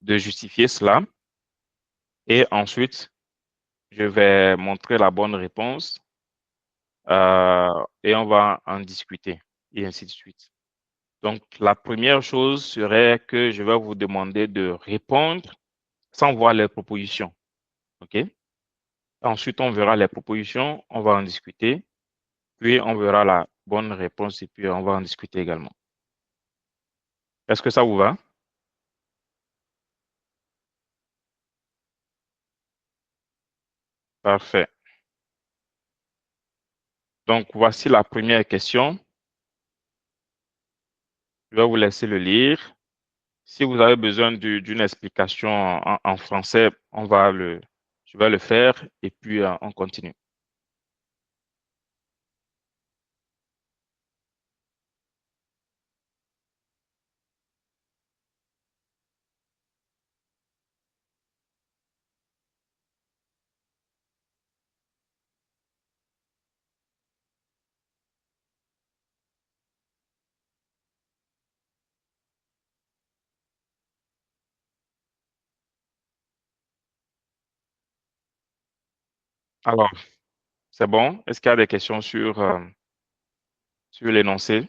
de justifier cela. Et ensuite, je vais montrer la bonne réponse et on va en discuter et ainsi de suite. Donc, la première chose serait que je vais vous demander de répondre sans voir les propositions. OK? Ensuite, on verra les propositions, on va en discuter, puis on verra la bonne réponse et puis on va en discuter également. Est-ce que ça vous va? Parfait. Donc, voici la première question. Je vais vous laisser le lire. Si vous avez besoin d'une explication en français, je vais le faire et puis on continue. Alors, c'est bon? Est-ce qu'il y a des questions sur l'énoncé?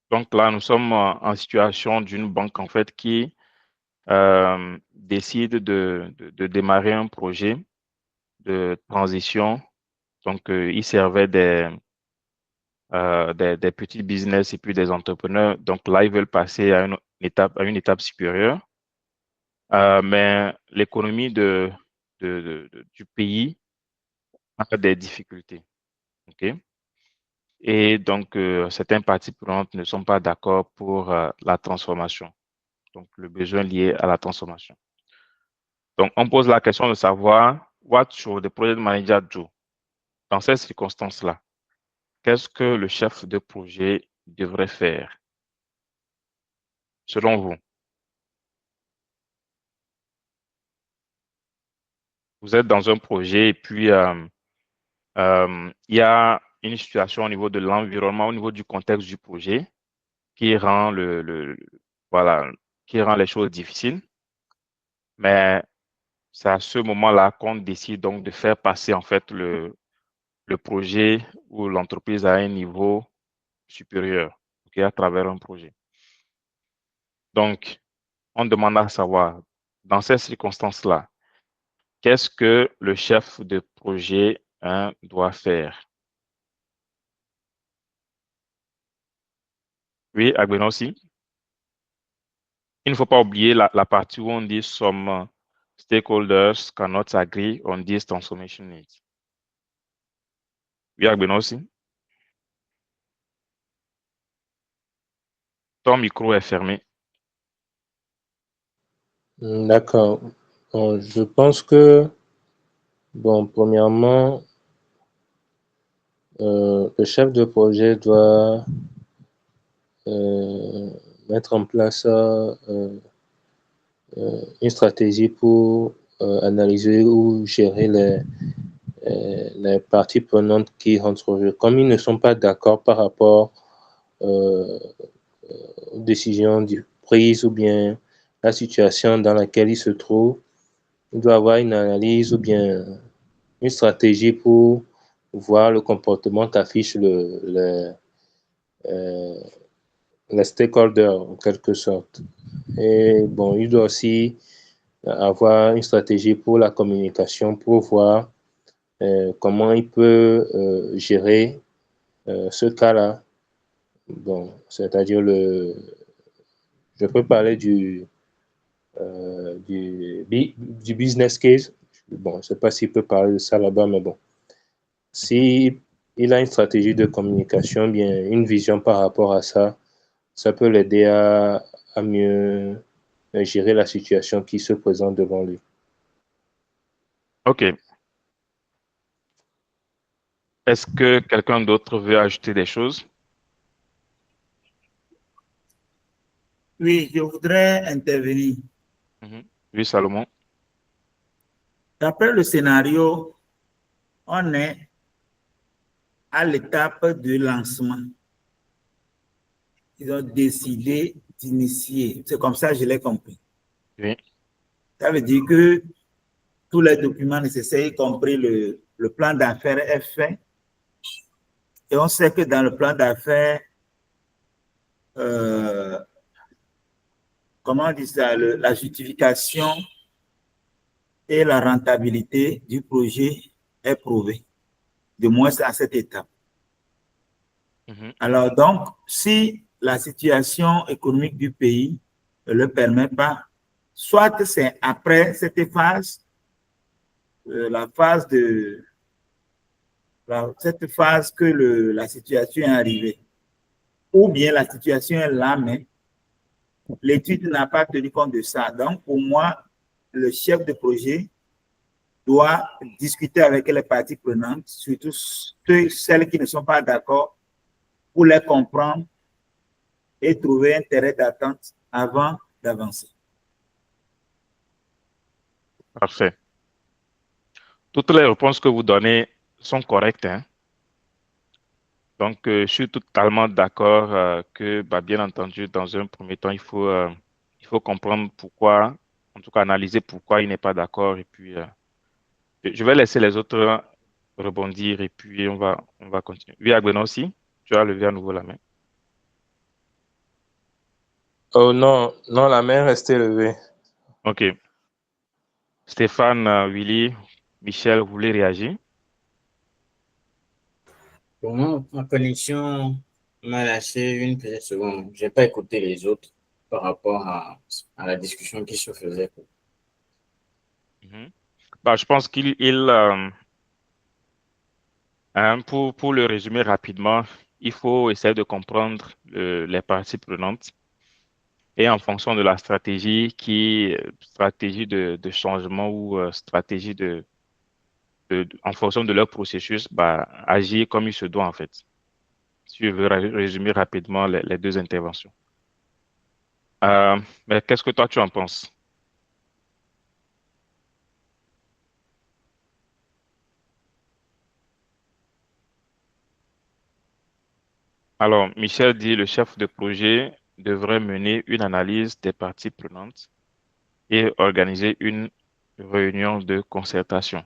Donc là, nous sommes en situation d'une banque en fait qui décide de démarrer un projet de transition. Donc, il servait des petits business et puis des entrepreneurs. Donc là, ils veulent passer à une étape supérieure. Mais l'économie du pays a des difficultés. OK? Et donc, certaines parties prenantes ne sont pas d'accord pour la transformation. Donc, le besoin lié à la transformation. Donc, on pose la question de savoir, what should the project manager do? Dans ces circonstances-là, qu'est-ce que le chef de projet devrait faire, selon vous? Vous êtes dans un projet et puis il y a une situation au niveau de l'environnement, au niveau du contexte du projet qui rend voilà, qui rend les choses difficiles. Mais c'est à ce moment-là qu'on décide donc de faire passer en fait le projet ou l'entreprise à un niveau supérieur, ok, à travers un projet. Donc, on demande à savoir, dans ces circonstances-là, qu'est-ce que le chef de projet doit faire? Oui, Agbeno aussi. Il ne faut pas oublier la partie où on dit some stakeholders cannot agree on this transformation needs. Oui, Agbeno aussi. Ton micro est fermé. D'accord. Bon, je pense que, bon, premièrement, le chef de projet doit euh, mettre en place une stratégie pour analyser ou gérer les parties prenantes qui rentrent au jeu. Comme ils ne sont pas d'accord par rapport euh, aux décisions prises ou bien la situation dans laquelle ils se trouvent, il doit avoir une analyse ou bien une stratégie pour voir le comportement qu'affichent euh, les stakeholders en quelque sorte. Et bon, il doit aussi avoir une stratégie pour la communication pour voir comment il peut gérer ce cas-là. Bon, c'est-à-dire je peux parler du business case. Bon, je ne sais pas s'il peut parler de ça là-bas, mais bon. Mhm. Si il a une stratégie de communication, bien une vision par rapport à ça, ça peut l'aider à mieux gérer la situation qui se présente devant lui. OK. Est-ce que quelqu'un d'autre veut ajouter des choses? Oui, je voudrais intervenir. Mhm. Oui, Salomon. D'après le scénario, on est à l'étape de lancement. ils ont décidé d'initier. C'est comme ça que je l'ai compris. Oui. Ça veut dire que tous les documents nécessaires, y compris le plan d'affaires, est fait. Et on sait que dans le plan d'affaires, comment on dit ça, la justification et la rentabilité du projet est prouvée, de moins à cette étape. Alors donc, si la situation économique du pays ne le permet pas, soit c'est après cette phase, cette phase que la situation est arrivée, ou bien la situation est là, mais l'étude n'a pas tenu compte de ça. Donc, pour moi, le chef de projet doit discuter avec les parties prenantes, surtout celles qui ne sont pas d'accord, pour les comprendre et trouver un terrain d'attente avant d'avancer. Parfait. Toutes les réponses que vous donnez sont correctes, hein? Donc, je suis totalement d'accord que, bien entendu, dans un premier temps, il faut comprendre pourquoi, en tout cas analyser pourquoi il n'est pas d'accord. Et puis, je vais laisser les autres rebondir et puis on va continuer. Oui, Agbena aussi, tu as levé à nouveau la main. Oh non, non, la main restait levée. OK. Stéphane, Willy, Michel, vous voulez réagir? Pour moi, ma connexion m'a lâché une petite seconde. Je n'ai pas écouté les autres par rapport à la discussion qui se faisait. Je pense qu'il, pour le résumer rapidement, il faut essayer de comprendre les parties prenantes et en fonction de la stratégie de changement ou stratégie en fonction de leur processus, agir comme il se doit en fait. Si je veux résumer rapidement les deux interventions. Mais qu'est-ce que toi tu en penses? Alors, Michel dit le chef de projet devrait mener une analyse des parties prenantes et organiser une réunion de concertation.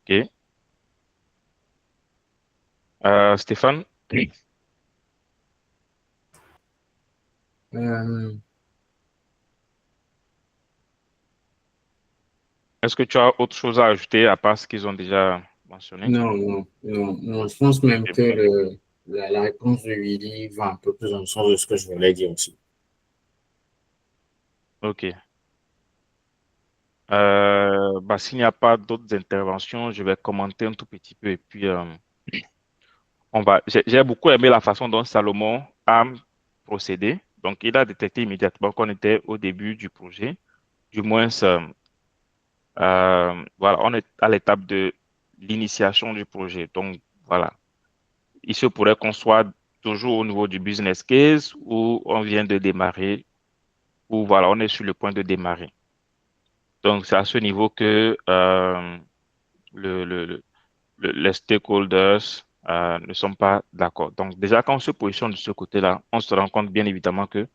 OK. Stéphane, Euh, est-ce que tu as autre chose à ajouter à part ce qu'ils ont déjà mentionné? non, non, non, non. Je pense même OK. que la réponse de Willy va un peu plus dans le sens de ce que je voulais dire aussi. OK. S'il n'y a pas d'autres interventions, je vais commenter un tout petit peu et puis j'ai beaucoup aimé la façon dont Salomon a procédé. Donc, il a détecté immédiatement qu'on était au début du projet. Du moins, voilà, on est à l'étape de l'initiation du projet. Donc, voilà, il se pourrait qu'on soit toujours au niveau du business case où on vient de démarrer, ou voilà, on est sur le point de démarrer. Donc, c'est à ce niveau que le, le, le- les stakeholders ne sont pas d'accord. Donc, déjà, quand on se positionne de ce côté-là, on se rend compte bien évidemment que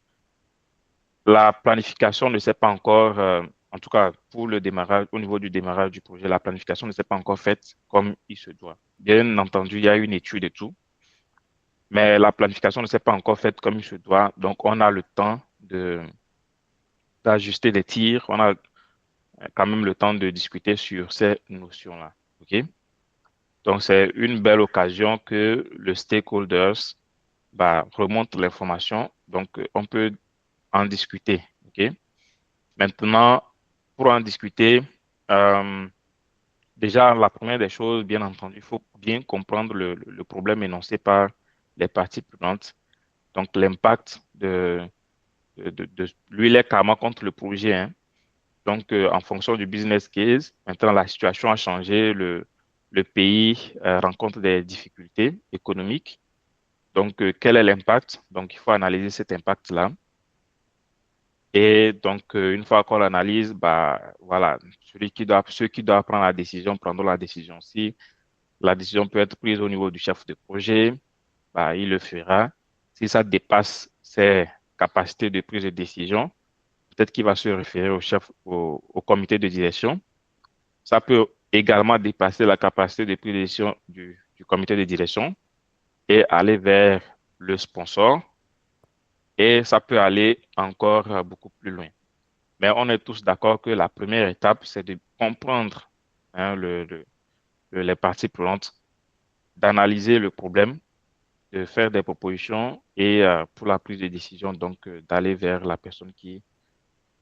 la planification ne s'est pas encore, en tout cas pour le démarrage, au niveau du démarrage du projet, la planification ne s'est pas encore faite comme il se doit. Bien entendu, il y a une étude et tout, mais la planification ne s'est pas encore faite comme il se doit. Donc, on a le temps d'ajuster les tirs, on a quand même le temps de discuter sur ces notions-là. OK? Donc, c'est une belle occasion que le stakeholders remonte l'information. Donc, on peut en discuter. OK? Maintenant, pour en discuter, euh, déjà, la première des choses, bien entendu, il faut bien comprendre le problème énoncé par les parties prenantes. Donc, l'impact lui, il est carrément contre le projet, hein. Donc, en fonction du business case, maintenant, la situation a changé. Le pays rencontre des difficultés économiques. Donc, quel est l'impact? Donc, il faut analyser cet impact-là. Et donc, une fois qu'on l'analyse, voilà, ceux qui doivent prendre la décision prendront la décision. Si la décision peut être prise au niveau du chef de projet, bah, il le fera. Si ça dépasse ses capacités de prise de décision, peut-être qu'il va se référer au comité de direction. Ça peut également dépasser la capacité de prise de décision du comité de direction et aller vers le sponsor. Et ça peut aller encore beaucoup plus loin. Mais on est tous d'accord que la première étape, c'est de comprendre hein, les parties prenantes, d'analyser le problème, de faire des propositions et pour la prise de décision, donc d'aller vers la personne qui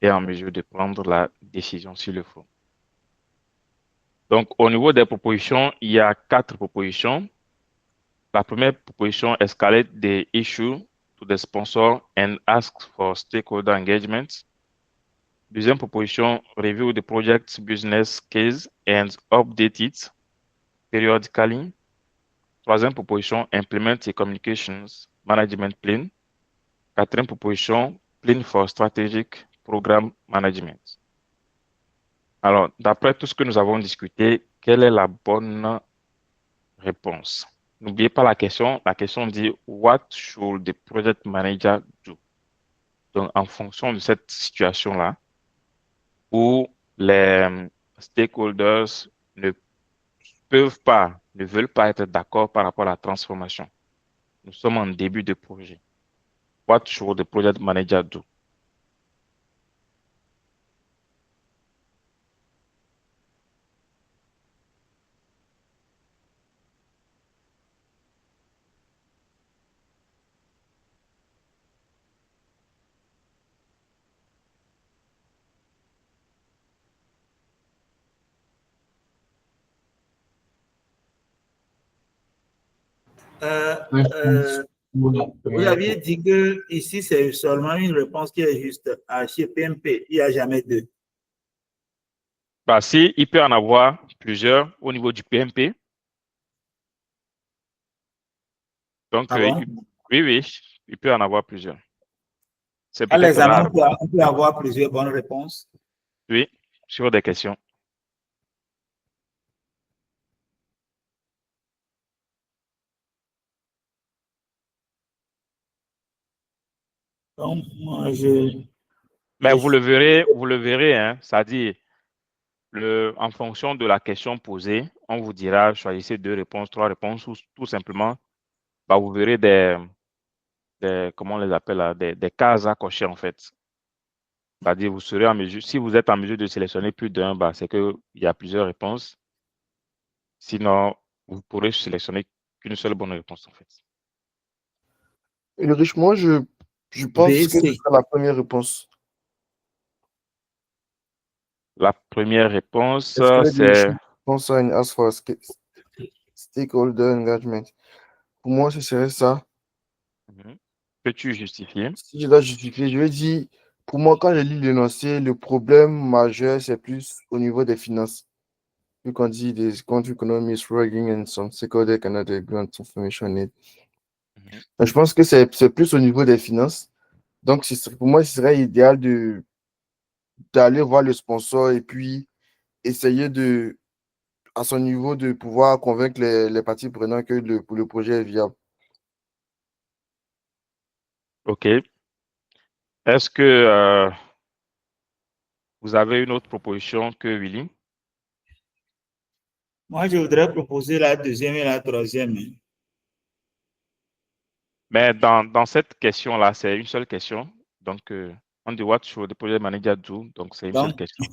est en mesure de prendre la décision s'il le faut. Donc, au niveau des propositions, il y a 4 propositions. La première proposition, escalate the issue to the sponsor and ask for stakeholder engagement. Deuxième proposition, review the project's business case and update it periodically. Troisième proposition, implement a communications management plan. Quatrième proposition, plan for strategic program management. Alors, d'après tout ce que nous avons discuté, quelle est la bonne réponse? N'oubliez pas la question. La question dit, what should the project manager do? Donc, en fonction de cette situation-là, où les stakeholders ne ne veulent pas être d'accord par rapport à la transformation. Nous sommes en début de projet. What should the project manager do? Vous aviez dit que ici, c'est seulement une réponse qui est juste à chez PMP. Il n'y a jamais deux. Bah, si, il peut en avoir plusieurs au niveau du PMP. Donc, Ah bon? oui, il peut en avoir plusieurs. C'est À peut-être l'examen, rare. on peut avoir plusieurs bonnes réponses. Oui, sur des questions. Donc, moi, Mais vous le verrez, hein, ça dit, en fonction de la question posée, on vous dira choisissez 2 réponses, 3 réponses, ou tout simplement, bah, vous verrez comment on les appelle là, des cases à cocher en fait. C'est-à-dire, vous serez en mesure, si vous êtes en mesure de sélectionner plus d'un, bah, c'est qu'il y a plusieurs réponses. Sinon, vous pourrez sélectionner qu'une seule bonne réponse en fait. Ulrich, moi, je pense que ce BC. sera la première réponse. La première réponse, Est-ce que les c'est... sponsor and ask for stakeholder engagement? Pour moi, ce serait ça. Peux-tu justifier? Si je dois justifier, je vais dire, pour moi, quand je lis l'énoncé, le problème majeur, c'est plus au niveau des finances. Vu qu'on dit the country economy is struggling and some stakeholders cannot agree on transformation need. Donc, je pense que c'est plus au niveau des finances. Donc, pour moi, ce serait idéal d'aller voir le sponsor et puis essayer à son niveau, de pouvoir convaincre les parties prenantes que le projet est viable. OK. Est-ce que vous avez une autre proposition que Willy? Moi, je voudrais proposer la deuxième et la troisième. Mais dans cette question-là, c'est une seule question. Donc, on dit what should the project manager do? Donc, c'est une seule Donc, question.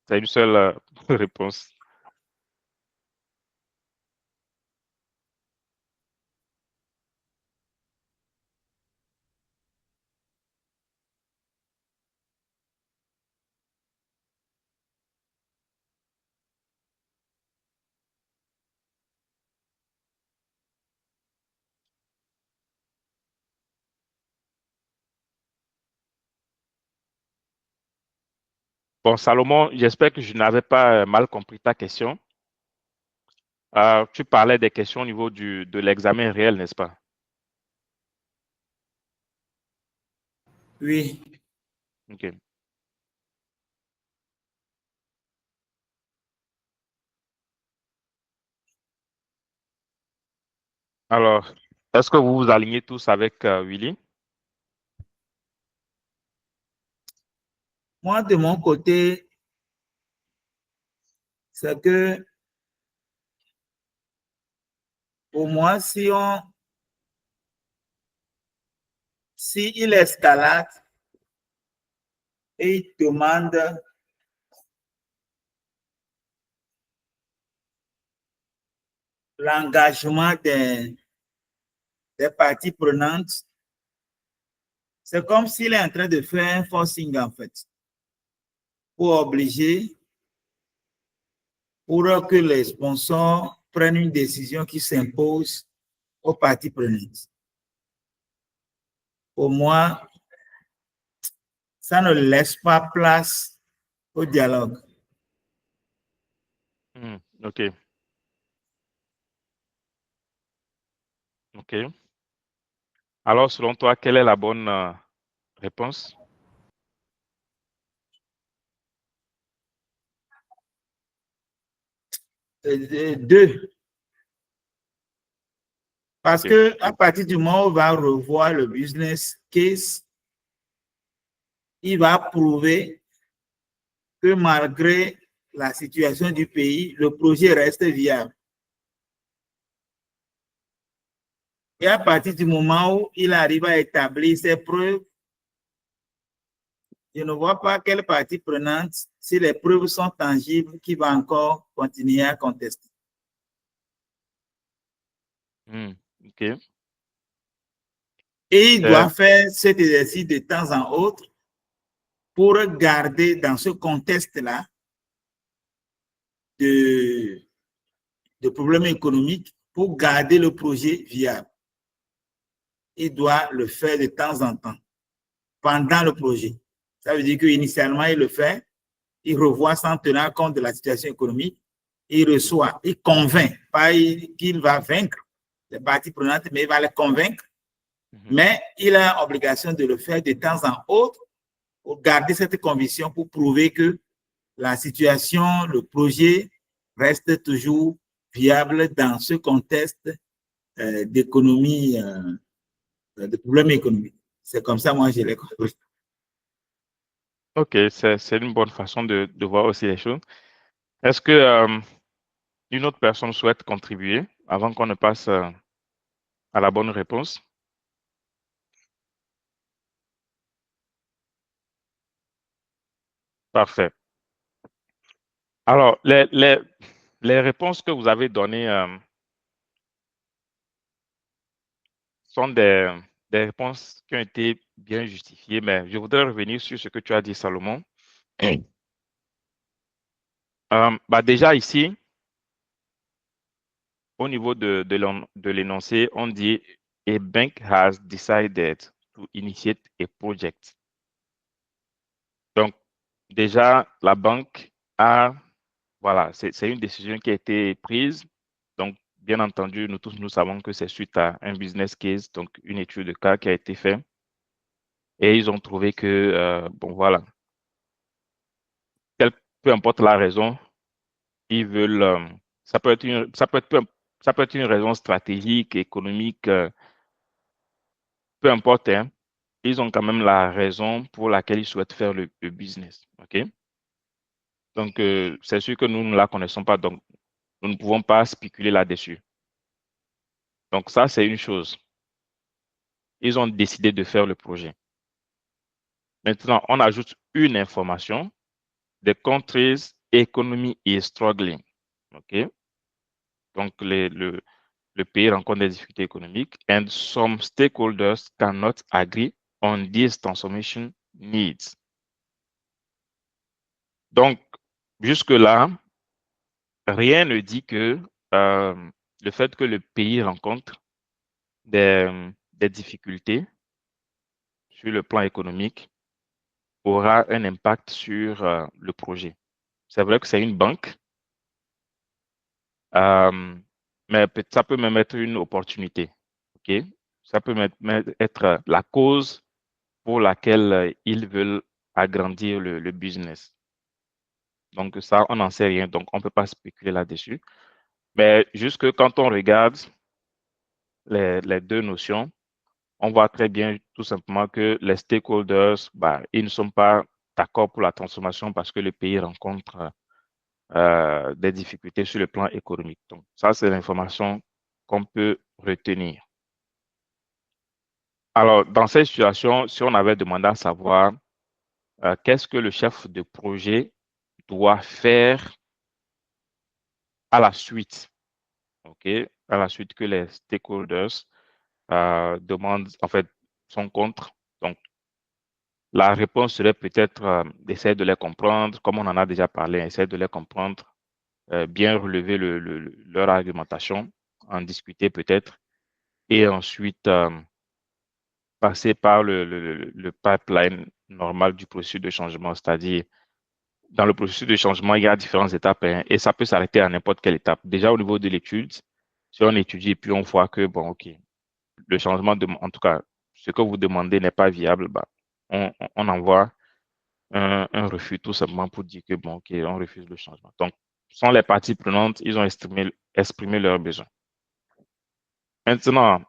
C'est une seule réponse. Bon, Salomon, j'espère que je n'avais pas mal compris ta question. Tu parlais des questions au niveau de l'examen réel, n'est-ce pas? oui. OK. Alors, est-ce que vous vous alignez tous avec Willy? Moi, de mon côté, c'est que pour moi, si il escalade et il demande l'engagement des parties prenantes, c'est comme s'il est en train de faire un forcing, en fait, pour obliger, pour que les sponsors prennent une décision qui s'impose aux parties prenantes. Pour moi, ça ne laisse pas place au dialogue. OK. OK. Alors, selon toi, quelle est la bonne réponse? Deux. Parce OK. que à partir du moment où on va revoir le business case, il va prouver que malgré la situation du pays, le projet reste viable. Et à partir du moment où il arrive à établir ses preuves, je ne vois pas quelle partie prenante, si les preuves sont tangibles, qui va encore continuer à contester. OK. Et il doit faire cet exercice de temps en autre pour garder dans ce contexte-là de problèmes économiques, pour garder le projet viable. Il doit le faire de temps en temps, pendant le projet. Ça veut dire qu'initialement, il le fait, il revoit sans tenir compte de la situation économique, il reçoit, il convainc, pas qu'il va vaincre les parties prenantes, mais il va les convaincre. Mais il a l'obligation de le faire de temps en autre pour garder cette conviction, pour prouver que la situation, le projet reste toujours viable dans ce contexte d'économie, de problèmes économiques. C'est comme ça, moi, je l'ai compris. OK, c'est une bonne façon de voir aussi les choses. Est-ce que une autre personne souhaite contribuer avant qu'on ne passe à la bonne réponse? Parfait. Alors, les réponses que vous avez données sont des réponses qui ont été bien justifiées, mais je voudrais revenir sur ce que tu as dit, Salomon. Déjà ici, au niveau de l'énoncé, on dit a bank has decided to initiate a project. Donc, déjà, la banque a, voilà, c'est une décision qui a été prise. Donc, bien entendu, nous tous, nous savons que c'est suite à un business case, donc une étude de cas qui a été faite. Et ils ont trouvé que, bon, voilà, peu importe la raison, ils veulent, ça peut être une raison stratégique, économique, peu importe, hein, ils ont quand même la raison pour laquelle ils souhaitent faire le business. OK? Donc, c'est sûr que nous ne la connaissons pas, donc nous ne pouvons pas spéculer là-dessus. Donc, ça, c'est une chose. Ils ont décidé de faire le projet. Maintenant, on ajoute une information. The country's economy is struggling. OK? Donc, le pays rencontre des difficultés économiques and some stakeholders cannot agree on these transformation needs. Donc, jusque-là, rien ne dit que le fait que le pays rencontre des difficultés sur le plan économique aura un impact sur le projet. C'est vrai que c'est une banque, mais ça peut même être une opportunité. OK? Ça peut même être la cause pour laquelle ils veulent agrandir le business. Donc ça, on n'en sait rien, donc on ne peut pas spéculer là-dessus. Mais juste que quand on regarde les deux notions, on voit très bien tout simplement que les stakeholders, ils ne sont pas d'accord pour la transformation parce que le pays rencontre des difficultés sur le plan économique. Donc, ça, c'est l'information qu'on peut retenir. Alors, dans cette situation, si on avait demandé à savoir qu'est-ce que le chef de projet doit faire à la suite, OK, à la suite que les stakeholders demandent, en fait, sont contre. Donc, la réponse serait peut-être d'essayer de les comprendre, comme on en a déjà parlé, essayer de les comprendre, bien relever leur argumentation, en discuter peut-être, et ensuite passer par le pipeline normal du processus de changement. C'est-à-dire, dans le processus de changement, il y a différentes étapes hein, et ça peut s'arrêter à n'importe quelle étape. Déjà, au niveau de l'étude, si on étudie et puis on voit que, bon, OK, le changement, en tout cas, ce que vous demandez n'est pas viable, on envoie un refus tout simplement pour dire que, bon, OK, on refuse le changement. Donc, sont les parties prenantes, ils ont exprimé leurs besoins. Maintenant,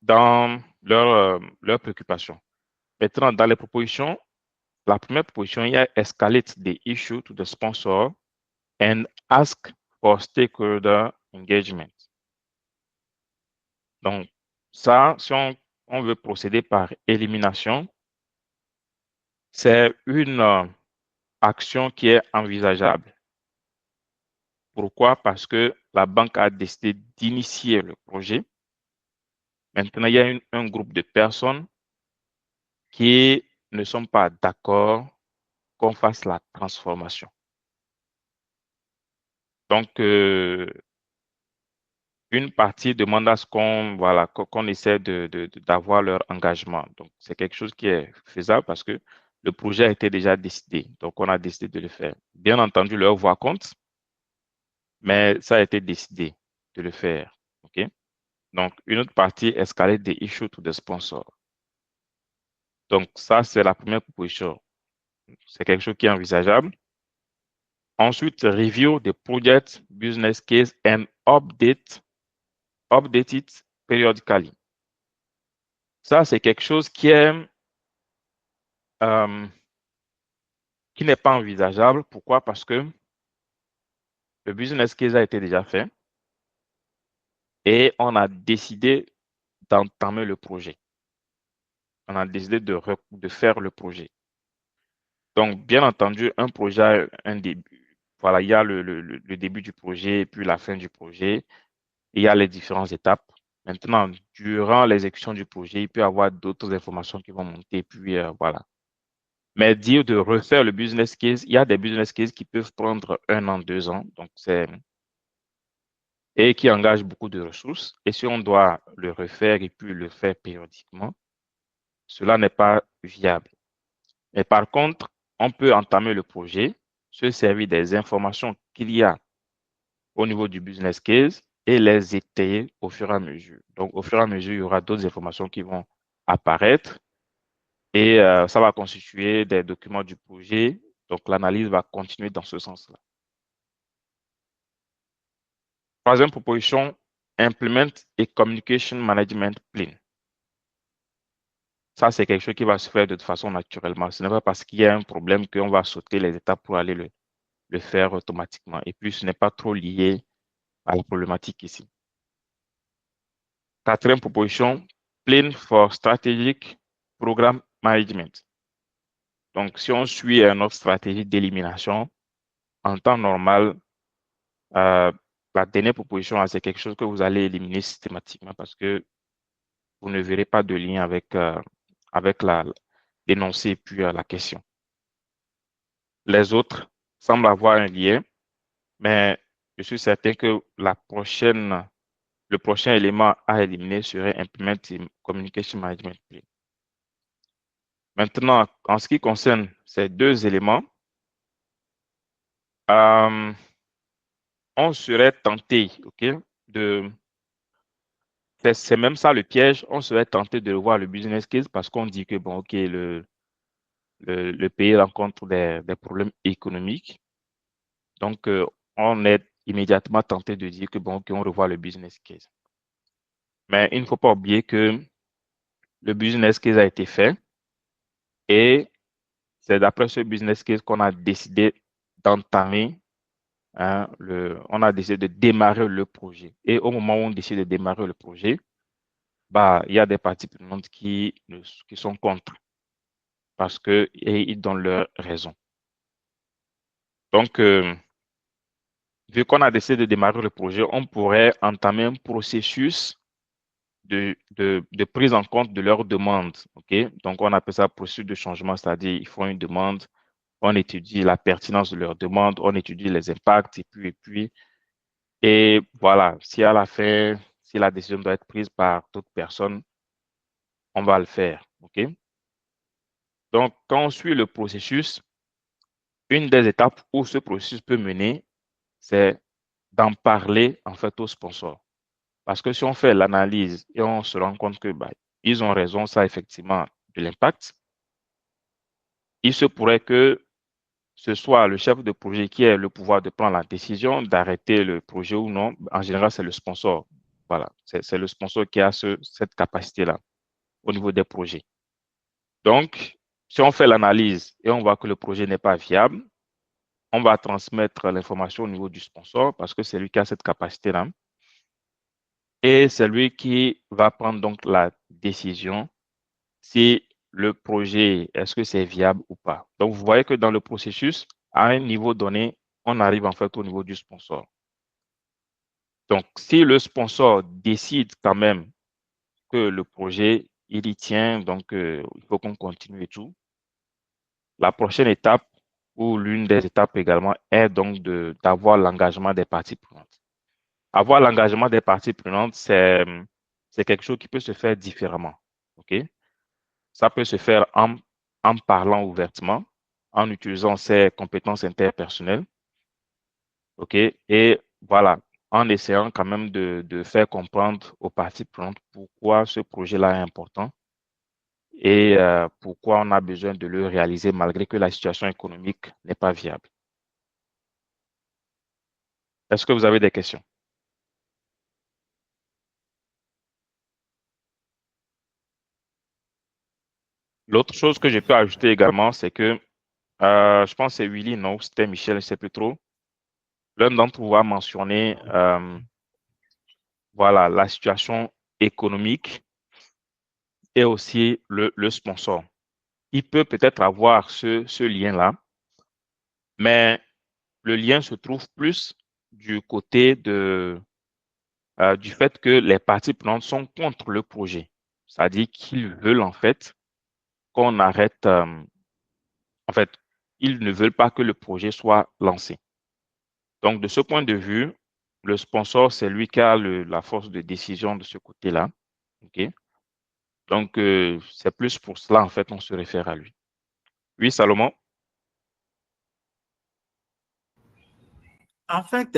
dans leurs préoccupations. Maintenant, dans les propositions, la première proposition, il y a escalate the issue to the sponsor and ask for stakeholder engagement. Donc, ça, si on veut procéder par élimination, c'est une action qui est envisageable. Pourquoi? Parce que la banque a décidé d'initier le projet. Maintenant, il y a un groupe de personnes qui ne sont pas d'accord qu'on fasse la transformation. Donc, une partie demande à ce qu'on essaie d'avoir leur engagement. Donc, c'est quelque chose qui est faisable parce que le projet a été déjà décidé. Donc, on a décidé de le faire. Bien entendu, leur voix compte, mais ça a été décidé de le faire. OK? Donc, une autre partie, escalate the issue to the sponsor. Donc, ça, c'est la première proposition. C'est quelque chose qui est envisageable. Ensuite, review the project business case and update it periodically. Ça, c'est quelque chose qui n'est pas envisageable. Pourquoi? Parce que le business case a été déjà fait et on a décidé d'entamer le projet. On a décidé de faire le projet. Donc, bien entendu, un projet a un début. Voilà, il y a le début du projet et puis la fin du projet. Il y a les différentes étapes. Maintenant, durant l'exécution du projet, il peut y avoir d'autres informations qui vont monter. Puis, voilà. Mais dire de refaire le business case, il y a des business cases qui peuvent prendre 1 an, 2 ans. Donc, et qui engagent beaucoup de ressources. Et si on doit le refaire et puis le faire périodiquement, cela n'est pas viable. Mais par contre, on peut entamer le projet, se servir des informations qu'il y a au niveau du business case et les étayer au fur et à mesure. Donc, au fur et à mesure, il y aura d'autres informations qui vont apparaître et ça va constituer des documents du projet. Donc, l'analyse va continuer dans ce sens-là. Troisième proposition, implement a communication management plan. Ça, c'est quelque chose qui va se faire de façon naturellement. Ce n'est pas parce qu'il y a un problème qu'on va sauter les étapes pour aller le faire automatiquement. Et puis, ce n'est pas trop lié à la problématique ici. Quatrième proposition, plan for strategic program management. Donc, si on suit notre stratégie d'élimination, en temps normal, la dernière proposition, c'est quelque chose que vous allez éliminer systématiquement parce que vous ne verrez pas de lien avec l'énoncé et puis la question. Les autres semblent avoir un lien, mais je suis certain que le prochain élément à éliminer serait Implement Communication Management Plan. Maintenant, en ce qui concerne ces deux éléments, on serait tenté, OK, c'est même ça le piège, on serait tenté de revoir le business case parce qu'on dit que, bon, OK, le pays rencontre des problèmes économiques. Donc, on est immédiatement tenté de dire que, bon, OK, on revoit le business case. Mais il ne faut pas oublier que le business case a été fait et c'est d'après ce business case qu'on a décidé d'entamer, on a décidé de démarrer le projet. Et au moment où on décide de démarrer le projet, il y a des parties prenantes qui sont contre parce qu'ils donnent leur raison. Donc, vu qu'on a décidé de démarrer le projet, on pourrait entamer un processus de prise en compte de leurs demandes. Donc, on appelle ça processus de changement, c'est-à-dire ils font une demande, on étudie la pertinence de leur demande, on étudie les impacts, et voilà, si à la fin, si la décision doit être prise par toute personne, on va le faire. Donc, quand on suit le processus, une des étapes où ce processus peut mener, c'est d'en parler en fait aux sponsors. Parce que si on fait l'analyse et on se rend compte que ils ont raison, ça a effectivement de l'impact, il se pourrait que ce soit le chef de projet qui ait le pouvoir de prendre la décision d'arrêter le projet ou non. En général, c'est le sponsor. Voilà, c'est le sponsor qui a cette capacité-là au niveau des projets. Donc, si on fait l'analyse et on voit que le projet n'est pas viable, on va transmettre l'information au niveau du sponsor parce que c'est lui qui a cette capacité-là. Et c'est lui qui va prendre donc la décision si le projet, est-ce que c'est viable ou pas. Donc, vous voyez que dans le processus, à un niveau donné, on arrive en fait au niveau du sponsor. Donc, si le sponsor décide quand même que le projet, il y tient, donc il faut qu'on continue et tout, la prochaine étape ou l'une des étapes également est donc d'avoir l'engagement des parties prenantes. Avoir l'engagement des parties prenantes, c'est quelque chose qui peut se faire différemment. Ça peut se faire en parlant ouvertement, en utilisant ses compétences interpersonnelles. Et voilà, en essayant quand même de faire comprendre aux parties prenantes pourquoi ce projet-là est important et pourquoi on a besoin de le réaliser malgré que la situation économique n'est pas viable. Est-ce que vous avez des questions? L'autre chose que je peux ajouter également, c'est que je pense que c'est Willy, non, c'était Michel, je ne sais plus trop. L'un d'entre vous a mentionné voilà, la situation économique et aussi le sponsor. Il peut peut-être avoir ce lien-là, mais le lien se trouve plus du côté du fait que les parties prenantes sont contre le projet. C'est-à-dire qu'ils veulent en fait qu'on arrête, en fait, ils ne veulent pas que le projet soit lancé. Donc, de ce point de vue, le sponsor, c'est lui qui a la force de décision de ce côté-là. Donc, c'est plus pour cela, en fait, on se réfère à lui. Oui, Salomon? En fait,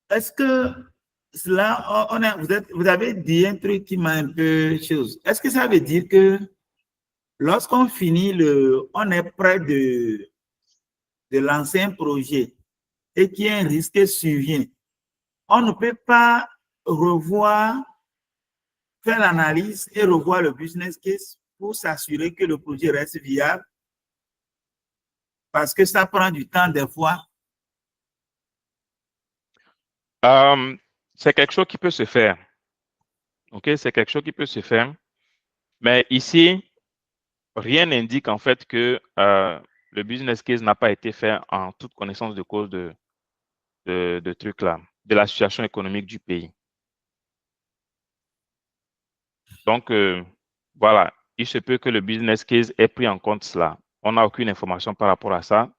est-ce que cela, vous avez dit un truc qui m'a un peu chose. Est-ce que ça veut dire que lorsqu'on finit on est prêt de lancer un projet et qu'il y a un risque survient, on ne peut pas faire l'analyse et revoir le business case pour s'assurer que le projet reste viable? Parce que ça prend du temps des fois. C'est quelque chose qui peut se faire. C'est quelque chose qui peut se faire. Mais ici, rien n'indique en fait que le business case n'a pas été fait en toute connaissance de cause de trucs là, de la situation économique du pays. Donc, voilà, il se peut que le business case ait pris en compte cela. On n'a aucune information par rapport à ça.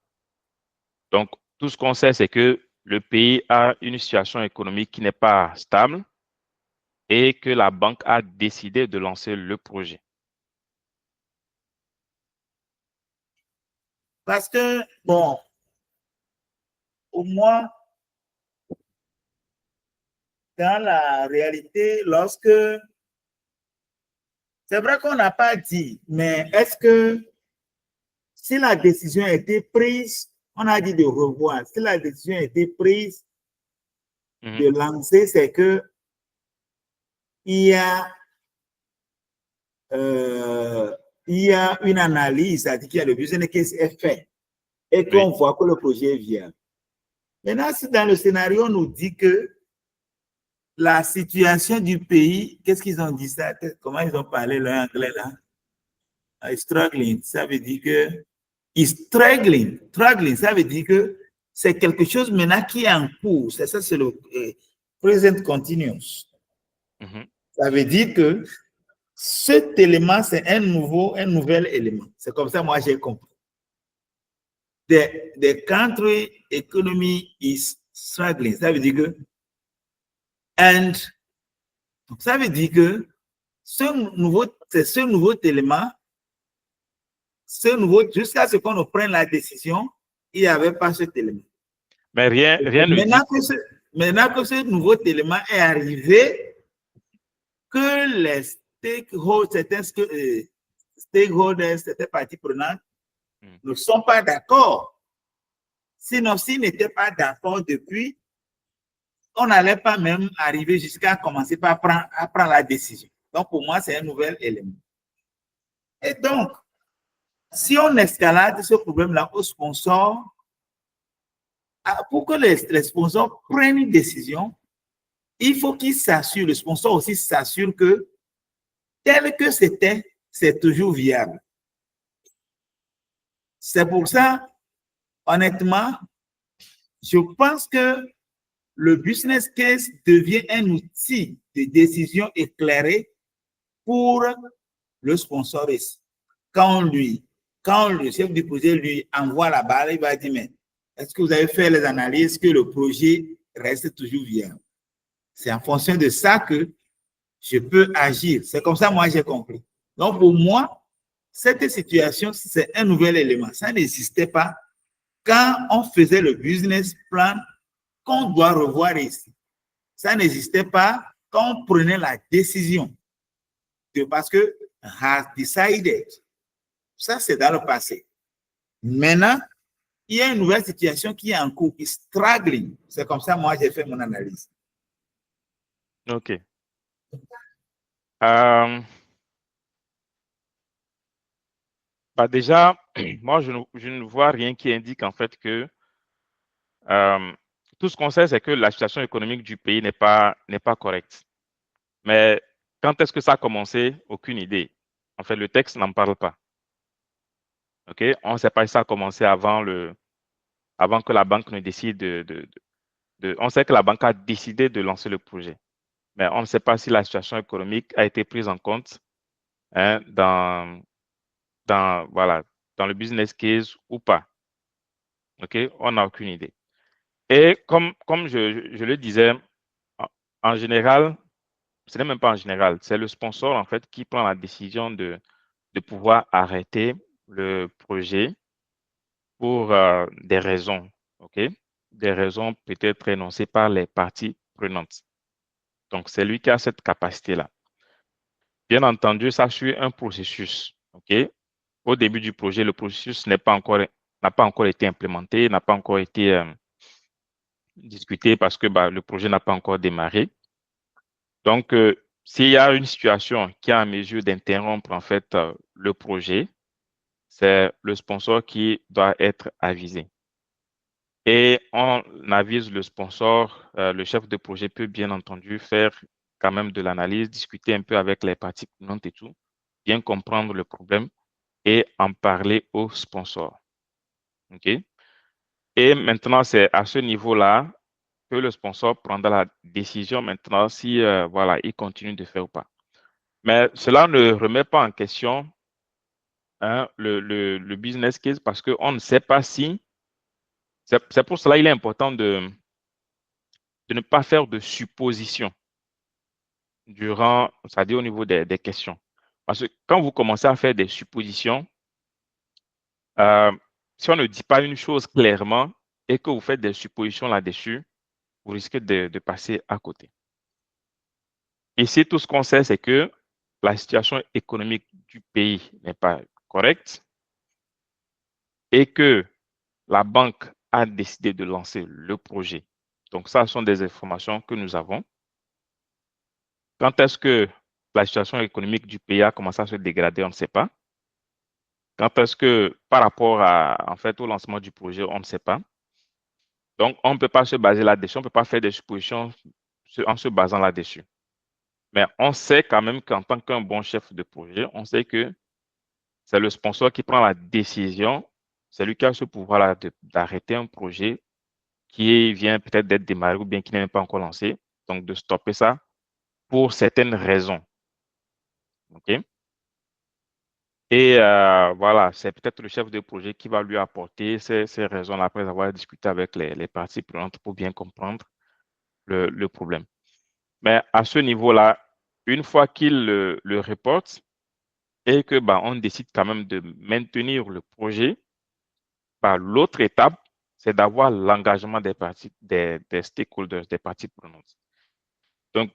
Donc, tout ce qu'on sait, c'est que le pays a une situation économique qui n'est pas stable et que la banque a décidé de lancer le projet. Parce que, bon, au moins, dans la réalité, c'est vrai qu'on n'a pas dit, mais est-ce que si la décision a été prise, on a dit de revoir, si la décision a été prise, de lancer, c'est que il y a une analyse, c'est-à-dire qu'il y a le business case est fait et qu'on voit que le projet est viable. Maintenant, si dans le scénario, on nous dit que la situation du pays, qu'est-ce qu'ils ont dit ça? Comment ils ont parlé l'anglais là? Struggling, ça veut dire que struggling, ça veut dire que c'est quelque chose maintenant qui est en cours. C'est ça, c'est le present continuous. Ça veut dire que cet élément, c'est un nouvel élément. C'est comme ça, moi, j'ai compris. The country economy is struggling. Ça veut dire que ça veut dire que ce nouveau élément, jusqu'à ce qu'on prenne la décision, il n'y avait pas cet élément. Mais rien ne dit. Maintenant que ce nouveau élément est arrivé, que les stakeholders, certaines parties prenantes, ne sont pas d'accord. Sinon, s'ils n'étaient pas d'accord depuis, on n'allait pas même arriver jusqu'à commencer par prendre la décision. Donc, pour moi, c'est un nouvel élément. Et donc, si on escalade ce problème-là aux sponsors, pour que les sponsors prennent une décision, il faut qu'ils s'assurent, le sponsor aussi s'assure que tel que c'était, c'est toujours viable. C'est pour ça, honnêtement, je pense que le business case devient un outil de décision éclairée pour le sponsoriste. Quand le chef du projet lui envoie la balle, il va dire, mais est-ce que vous avez fait les analyses que le projet reste toujours viable? C'est en fonction de ça que je peux agir. C'est comme ça, moi, j'ai compris. Donc, pour moi, cette situation, c'est un nouvel élément. Ça n'existait pas quand on faisait le business plan qu'on doit revoir ici. Ça n'existait pas quand on prenait la décision. Parce que has decided. Ça, c'est dans le passé. Maintenant, il y a une nouvelle situation qui est en cours, qui est struggling. C'est comme ça, moi, j'ai fait mon analyse. OK. Déjà, moi, je ne vois rien qui indique en fait que tout ce qu'on sait, c'est que la situation économique du pays n'est pas correcte. Mais quand est-ce que ça a commencé? Aucune idée. En fait, le texte n'en parle pas. OK? On ne sait pas si ça a commencé avant que la banque ne décide on sait que la banque a décidé de lancer le projet. Mais on ne sait pas si la situation économique a été prise en compte dans le business case ou pas. OK? On n'a aucune idée. Et comme je le disais, en général, ce n'est même pas en général, c'est le sponsor en fait qui prend la décision de pouvoir arrêter le projet pour des raisons, OK? Des raisons peut-être énoncées par les parties prenantes. Donc, c'est lui qui a cette capacité-là. Bien entendu, ça suit un processus, OK? Au début du projet, le processus n'a pas encore été implémenté, n'a pas encore été discuté parce que le projet n'a pas encore démarré. Donc, s'il y a une situation qui est en mesure d'interrompre en fait le projet, c'est le sponsor qui doit être avisé. Et on avise le sponsor, le chef de projet peut bien entendu faire quand même de l'analyse, discuter un peu avec les parties prenantes et tout, bien comprendre le problème et en parler au sponsor. OK? Et maintenant, c'est à ce niveau-là que le sponsor prendra la décision maintenant si il continue de faire ou pas. Mais cela ne remet pas en question le business case parce qu'on ne sait pas si. C'est pour cela qu'il est important de ne pas faire de suppositions c'est-à-dire au niveau des questions. Parce que quand vous commencez à faire des suppositions, si on ne dit pas une chose clairement et que vous faites des suppositions là-dessus, vous risquez de passer à côté. Ici, tout ce qu'on sait, c'est que la situation économique du pays n'est pas correcte et que la banque a décidé de lancer le projet Donc, ça sont des informations que nous avons. Quand est-ce que la situation économique du pays a commencé à se dégrader, on ne sait pas. Quand est-ce que, par rapport en fait, au lancement du projet, on ne sait pas. Donc, on ne peut pas se baser là-dessus, on ne peut pas faire des suppositions en se basant là-dessus. Mais on sait quand même qu'en tant qu'un bon chef de projet, on sait que c'est le sponsor qui prend la décision, c'est lui qui a ce pouvoir-là d'arrêter un projet qui vient peut-être d'être démarré ou bien qui n'est même pas encore lancé, donc de stopper ça pour certaines raisons. OK? Et voilà, c'est peut-être le chef de projet qui va lui apporter ces raisons-là après avoir discuté avec les parties prenantes pour bien comprendre le problème. Mais à ce niveau-là, une fois qu'il le reporte et que on décide quand même de maintenir le projet, l'autre étape, c'est d'avoir l'engagement des parties, des stakeholders, des parties prenantes. Donc,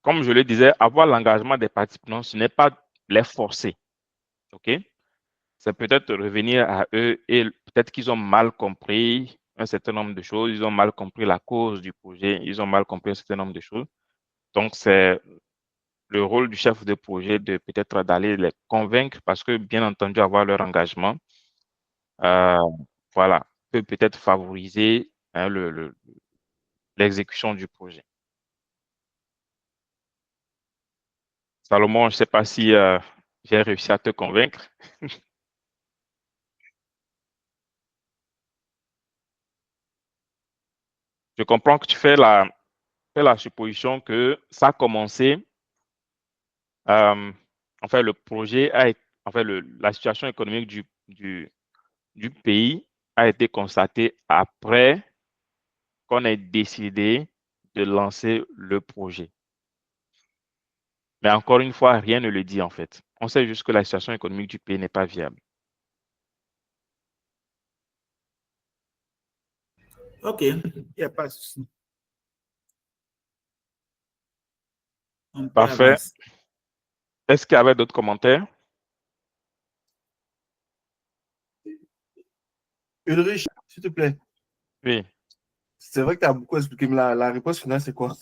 comme je le disais, avoir l'engagement des parties prenantes, ce n'est pas les forcer. OK? C'est peut-être revenir à eux et peut-être qu'ils ont mal compris un certain nombre de choses, ils ont mal compris la cause du projet, ils ont mal compris un certain nombre de choses. Donc, c'est le rôle du chef de projet de peut-être d'aller les convaincre parce que, bien entendu, avoir leur engagement, voilà, peut peut-être favoriser l'exécution du projet. Salomon, je ne sais pas si j'ai réussi à te convaincre. Je comprends que tu fais la supposition que ça a commencé, en fait, le projet en fait, la situation économique du pays a été constatée après qu'on ait décidé de lancer le projet. Mais encore une fois, rien ne le dit en fait. On sait juste que la situation économique du pays n'est pas viable. OK, il n'y a pas de souci. On peut Parfait. avancer. Est-ce qu'il y avait d'autres commentaires? Ulrich, s'il te plaît. Oui. C'est vrai que tu as beaucoup expliqué, mais la réponse finale, c'est quoi?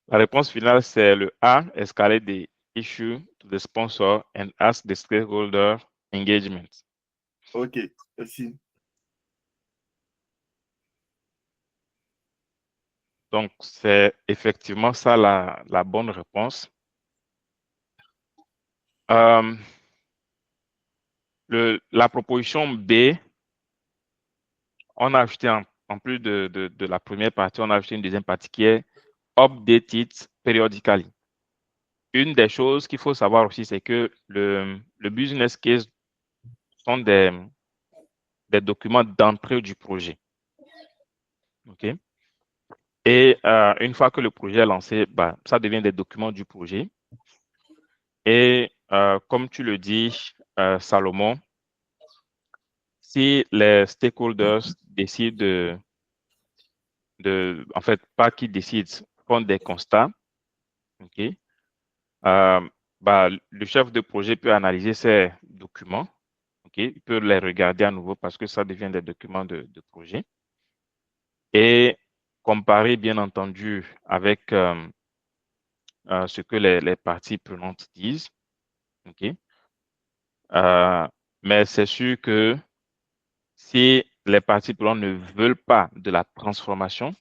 La réponse finale, c'est le A, escalate the issue to the sponsor and ask the stakeholder engagement. Ok, merci. Donc, c'est effectivement ça la bonne réponse. La proposition B, on a ajouté en plus de la première partie, on a ajouté une deuxième partie qui est update it periodically. Une des choses qu'il faut savoir aussi, c'est que le business case sont des documents d'entrée du projet. OK? Et une fois que le projet est lancé, ça devient des documents du projet. Et comme tu le dis, Salomon, si les stakeholders décident en fait, pas qu'ils décident, font des constats, OK? Le chef de projet peut analyser ces documents, OK? Il peut les regarder à nouveau parce que ça devient des documents de projet. Et comparer, bien entendu, avec ce que les parties prenantes disent, OK? Mais c'est sûr que si les parties prenantes ne veulent pas de la transformation,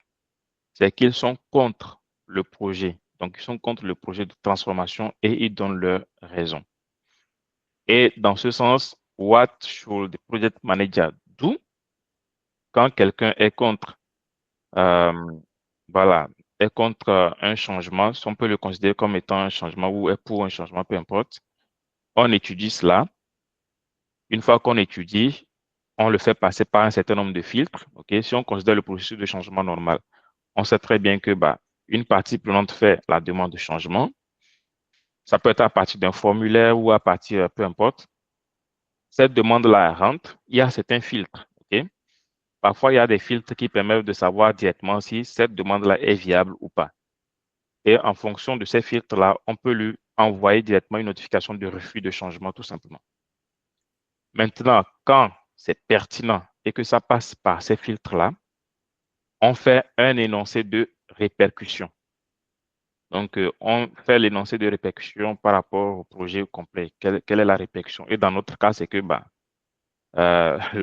c'est qu'ils sont contre le projet. Donc, ils sont contre le projet de transformation et ils donnent leur raison. Et dans ce sens, what should the project manager do quand quelqu'un est contre, voilà, est contre un changement, si on peut le considérer comme étant un changement ou est pour un changement, peu importe, on étudie cela. Une fois qu'on étudie, on le fait passer par un certain nombre de filtres. OK? Si on considère le processus de changement normal, on sait très bien que une partie prenante fait la demande de changement. Ça peut être à partir d'un formulaire ou à partir, peu importe. Cette demande-là rentre, il y a certains filtres. OK? Parfois, il y a des filtres qui permettent de savoir directement si cette demande-là est viable ou pas. Et en fonction de ces filtres-là, on peut lui envoyer directement une notification de refus de changement, tout simplement. Maintenant, quand c'est pertinent et que ça passe par ces filtres-là, on fait un énoncé de répercussion. Donc, on fait l'énoncé de répercussion par rapport au projet complet. Quelle est la répercussion? Et dans notre cas, c'est que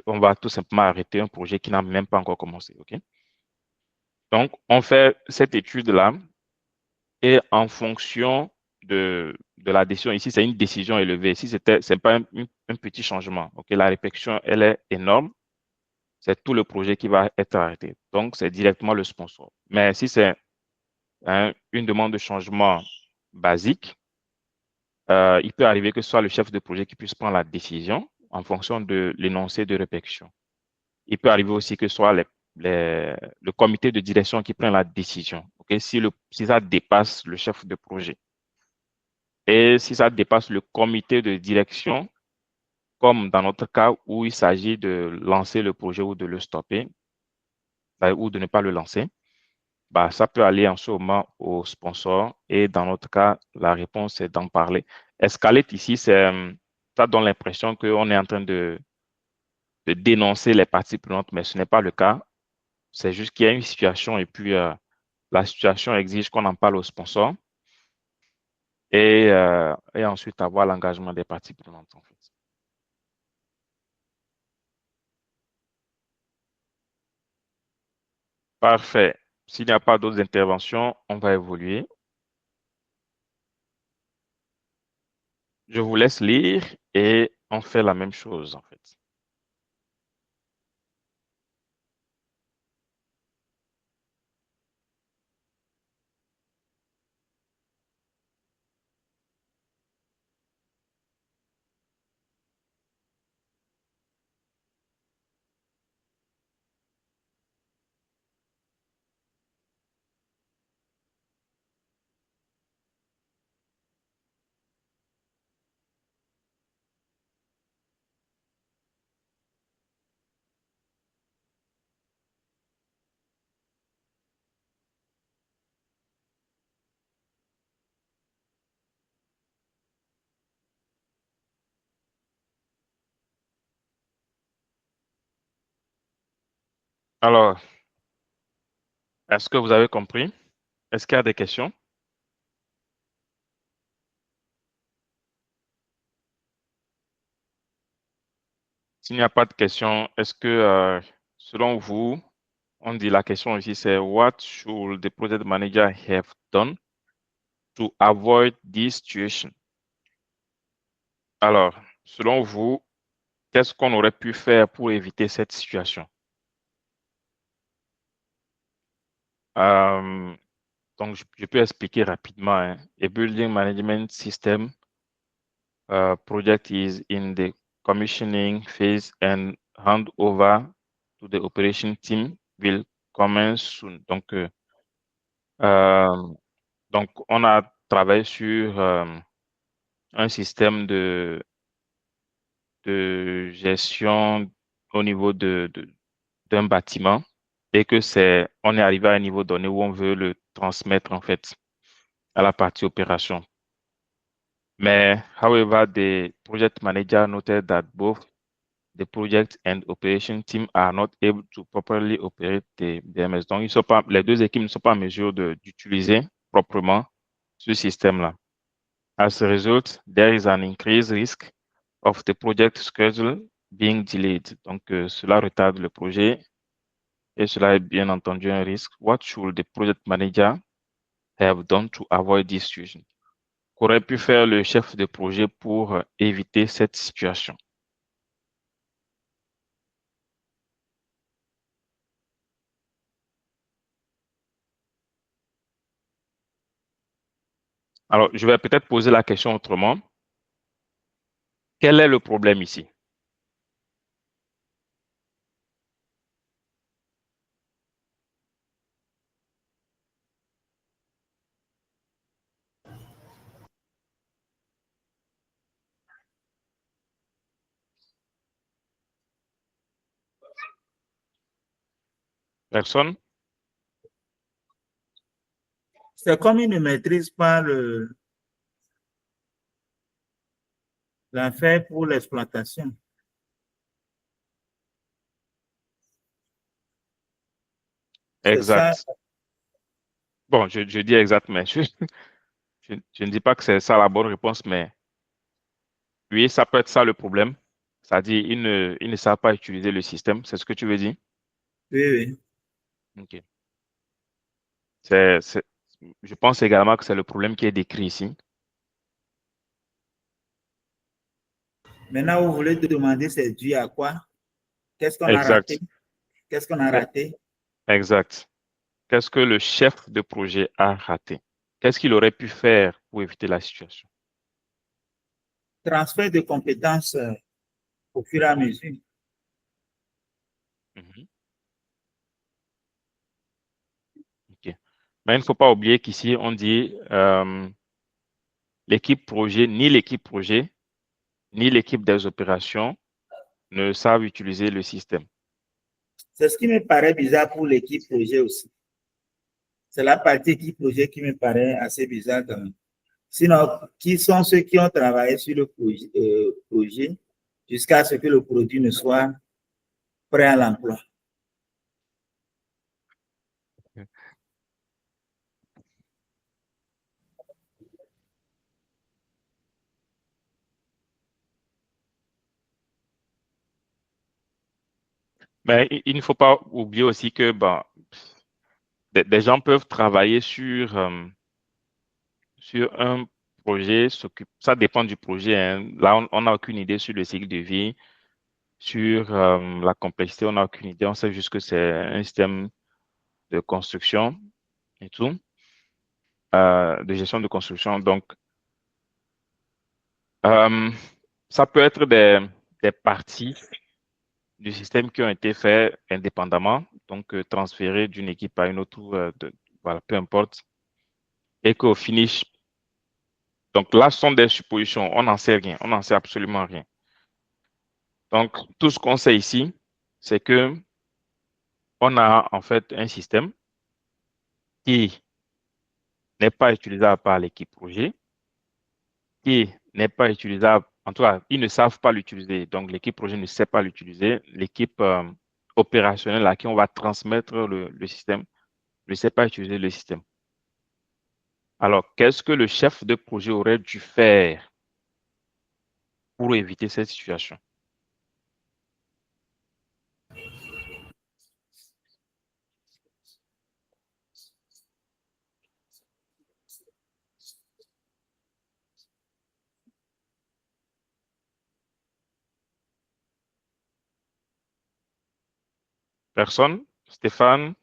on va tout simplement arrêter un projet qui n'a même pas encore commencé. OK? Donc, on fait cette étude-là et en fonction de la décision, ici, c'est une décision élevée. Si c'est pas un petit changement. OK? La répercussion, elle est énorme. C'est tout le projet qui va être arrêté. Donc, c'est directement le sponsor. Mais si c'est une demande de changement basique, il peut arriver que ce soit le chef de projet qui puisse prendre la décision en fonction de l'énoncé de répercussion. Il peut arriver aussi que ce soit le comité de direction qui prend la décision. Okay? Si ça dépasse le chef de projet. Et si ça dépasse le comité de direction, comme dans notre cas où il s'agit de lancer le projet ou de le stopper, ou de ne pas le lancer, ça peut aller en ce moment au sponsor. Et dans notre cas, la réponse est d'en parler. Escalate ici, ça donne l'impression qu'on est en train de dénoncer les parties prenantes, mais ce n'est pas le cas. C'est juste qu'il y a une situation et puis la situation exige qu'on en parle au sponsor et ensuite avoir l'engagement des parties prenantes, en fait. Parfait. S'il n'y a pas d'autres interventions, on va évoluer. Je vous laisse lire et on fait la même chose, en fait. Alors, est-ce que vous avez compris? Est-ce qu'il y a des questions? S'il n'y a pas de questions, est-ce que, selon vous, on dit la question ici, c'est What should the project manager have done to avoid this situation? Alors, selon vous, qu'est-ce qu'on aurait pu faire pour éviter cette situation? Donc, je peux expliquer rapidement. A building management system project is in the commissioning phase and handover to the operation team will commence soon. Donc, on a travaillé sur un système de gestion au niveau d'un bâtiment et que on est arrivé à un niveau donné où on veut le transmettre en fait à la partie opération. Mais, however, the project manager noted that both the project and operation team are not able to properly operate the BMS. Donc, les deux équipes ne sont pas en mesure d'utiliser proprement ce système-là. As a result, there is an increased risk of the project schedule being delayed. Donc, cela retarde le projet et cela est bien entendu un risque. What should the project manager have done to avoid this situation? Qu'aurait pu faire le chef de projet pour éviter cette situation? Alors, je vais peut-être poser la question autrement. Quel est le problème ici? Personne? C'est comme ils ne maîtrisent pas l'affaire pour l'exploitation. C'est ça. Exact. Bon, je dis exact, mais je ne dis pas que c'est ça la bonne réponse, mais oui, ça peut être ça le problème. C'est-à-dire, ils ne savent pas utiliser le système. C'est ce que tu veux dire? Oui, oui. OK. C'est, c'est- je pense également que c'est le problème qui est décrit ici. Maintenant, vous voulez demander c'est dû à quoi? Qu'est-ce qu'on a Exact. raté? Qu'est-ce qu'on a raté? Exact. Qu'est-ce que le chef de projet a raté? Qu'est-ce qu'il aurait pu faire pour éviter la situation? Transfert de compétences au fur et à mesure. Mhm. OK. Mais il ne faut pas oublier qu'ici, on dit l'équipe projet, ni l'équipe des opérations ne savent utiliser le système. C'est ce qui me paraît bizarre pour l'équipe projet aussi. C'est la partie équipe projet qui me paraît assez bizarre quand même. Sinon, qui sont ceux qui ont travaillé sur le projet jusqu'à ce que le produit ne soit prêt à l'emploi? Mais il ne faut pas oublier aussi que des gens peuvent travailler sur un projet, ça dépend du projet, hein. Là, on n'a aucune idée sur le cycle de vie, sur la complexité, on n'a aucune idée. On sait juste que c'est un système de construction et tout, de gestion de construction. Donc, euh, ça peut être des parties du système qui ont été faits indépendamment, donc transférées d'une équipe à une autre, voilà, peu importe, et qu'au finish, donc là, ce sont des suppositions, on n'en sait rien, on n'en sait absolument rien. Donc, tout ce qu'on sait ici, c'est que on a en fait un système qui n'est pas utilisable par l'équipe projet, qui n'est pas utilisable, en tout cas, ils ne savent pas l'utiliser. Donc, l'équipe projet ne sait pas l'utiliser. L'équipe opérationnelle à qui on va transmettre le système ne sait pas utiliser le système. Alors, qu'est-ce que le chef de projet aurait dû faire pour éviter cette situation? Personne? Stéphane,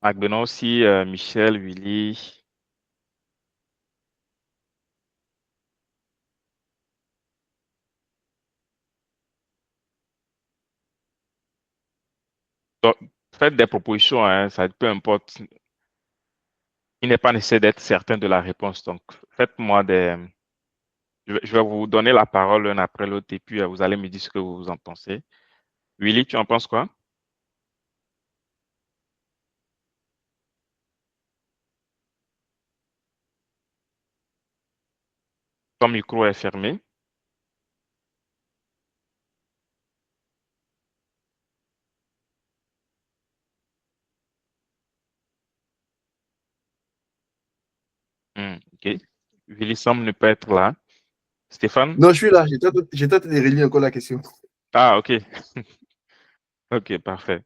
Agbenon aussi, Michel, Willy. Donc, faites des propositions, hein, ça peu importe. Il n'est pas nécessaire d'être certain de la réponse. Donc, faites-moi des. Je vais vous donner la parole l'un après l'autre et puis vous allez me dire ce que vous en pensez. Willy, tu en penses quoi? Ton micro est fermé. OK. Willy semble ne pas être là. Stéphane? Non, je suis là. J'étais en train de relire encore la question. Ah, OK. OK, parfait.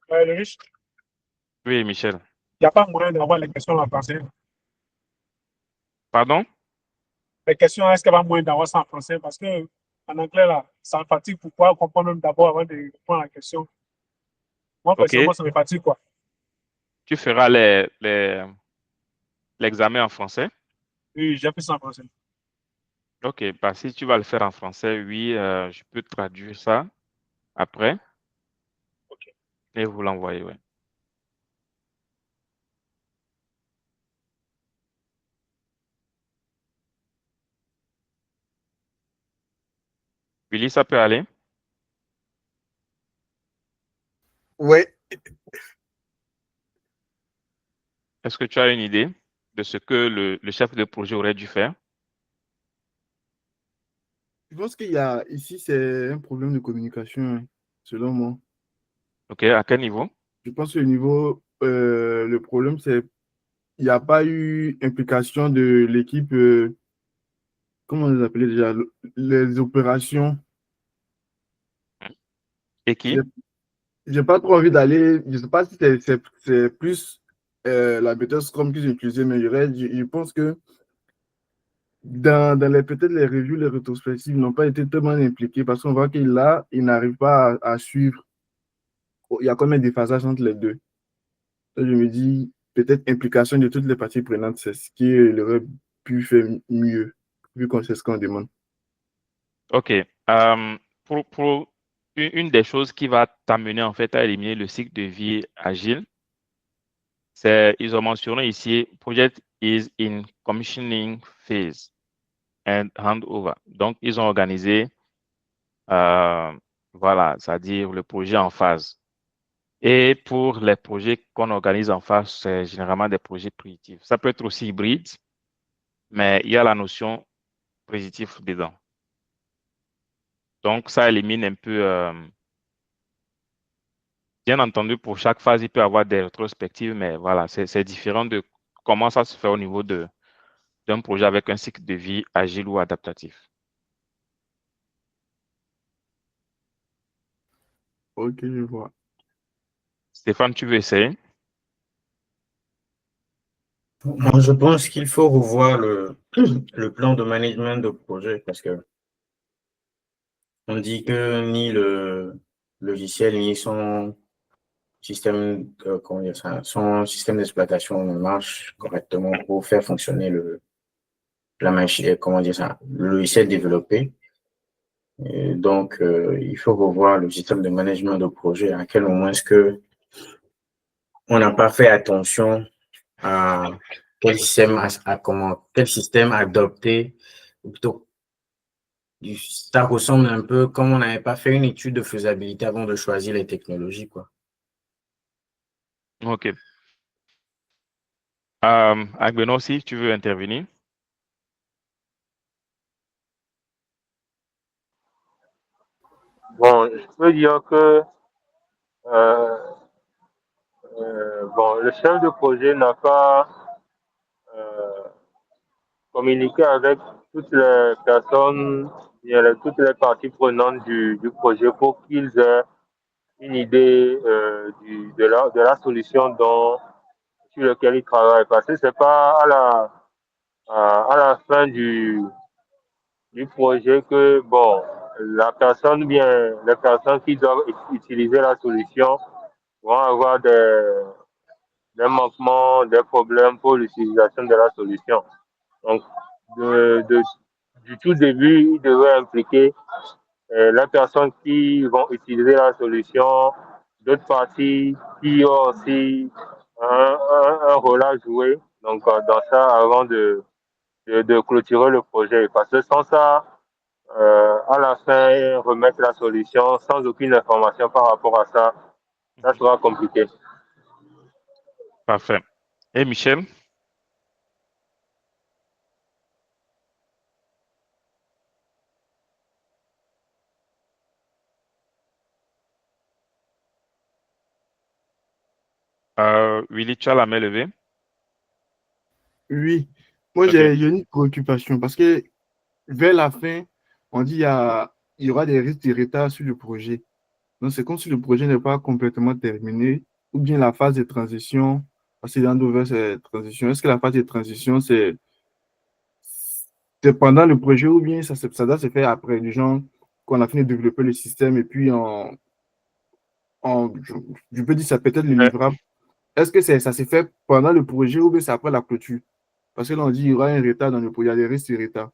Luis, Oui, Michel. il n'y a pas moyen d'avoir les questions en français. Pardon? Les questions, est-ce qu'il y a pas moyen d'avoir ça en français? Parce que en anglais, là, ça me fatigue pour pouvoir comprendre même d'abord avant de répondre à la question. Moi, Ok, personnellement, ça me fatigue, quoi. tu feras l'examen en français. Oui, j'ai fait ça en français. Ok, bah, si tu vas le faire en français, oui, je peux traduire ça après et vous l'envoyer, ouais. Willy, ça peut aller? Ouais, Est-ce que tu as une idée de ce que le chef de projet aurait dû faire? je pense qu'il y a ici, c'est un problème de communication, hein, selon moi. Ok, à quel niveau? Je pense que le problème, c'est qu'il n'y a pas eu implication de l'équipe, comment on les appelait déjà, les opérations. Et J'ai qui? j'ai pas trop envie d'aller, je sais pas si c'est plus la méthode Scrum qu'ils ont utilisée, mais je pense que peut-être les revues, les rétrospectives n'ont pas été tellement impliqués parce qu'on voit qu'il là, il n'arrive pas à suivre. Il y a quand même des phasages entre les deux. Donc, je me dis, peut-être implication de toutes les parties prenantes, c'est ce qu'il aurait pu faire mieux, vu qu'on sait ce qu'on demande. Ok. Pour une des choses qui va t'amener en fait à éliminer le cycle de vie agile, ils ont mentionné ici, project is in commissioning phase and handover. Donc, ils ont organisé, voilà, c'est-à-dire le projet en phase. Et pour les projets qu'on organise en phase, c'est généralement des projets primitifs. Ça peut être aussi hybride, mais il y a la notion positive dedans. Donc, ça élimine un peu, bien entendu, pour chaque phase, il peut y avoir des rétrospectives, mais voilà, c'est différent de comment ça se fait au niveau d'un projet avec un cycle de vie agile ou adaptatif. Ok, je vois. Stéphane, tu veux essayer? Moi, je pense qu'il faut revoir le plan de management de projet parce que on dit que ni le logiciel ni son système, comment dire ça, son système d'exploitation ne marche correctement pour faire fonctionner la machine, comment dire ça, le logiciel développé. Et donc, il faut revoir le système de management de projet. À quel moment est-ce que on n'a pas fait attention à quel système adopter, ou plutôt, ça ressemble un peu comme on n'avait pas fait une étude de faisabilité avant de choisir les technologies, quoi. OK. Agbenon aussi, tu veux intervenir? Bon, je peux dire que euh, bon, le chef de projet n'a pas euh, communiqué avec toutes les personnes, toutes les parties prenantes du projet pour qu'ils aient une idée de la solution sur laquelle ils travaillent. Parce que c'est pas à la fin du projet que, bon, la personne, bien, les personnes qui doivent utiliser la solution vont avoir des manquements, des problèmes pour l'utilisation de la solution. Donc, du tout début, il devait impliquer les personnes qui vont utiliser la solution, d'autres parties qui ont aussi un rôle à jouer. Donc, dans ça, avant de clôturer le projet. Parce que sans ça, à la fin, remettre la solution sans aucune information par rapport à ça, ça sera compliqué. Parfait. Et Michel? Willy, tu as la main levée? Oui, moi OK. j'ai une préoccupation parce que vers la fin, on dit il y aura des risques de retard sur le projet. Donc c'est comme si le projet n'est pas complètement terminé ou bien la phase de transition, parce que dans d'ouvert c'est transition. Est-ce que la phase de transition c'est pendant le projet ou bien ça doit se faire après, du genre qu'on a fini de développer le système et puis je peux dire ça peut-être le livrable. Est-ce que ça s'est fait pendant le projet ou bien c'est après la clôture? Parce que là, on dit qu'il y aura un retard dans le projet, il y a des risques de retard.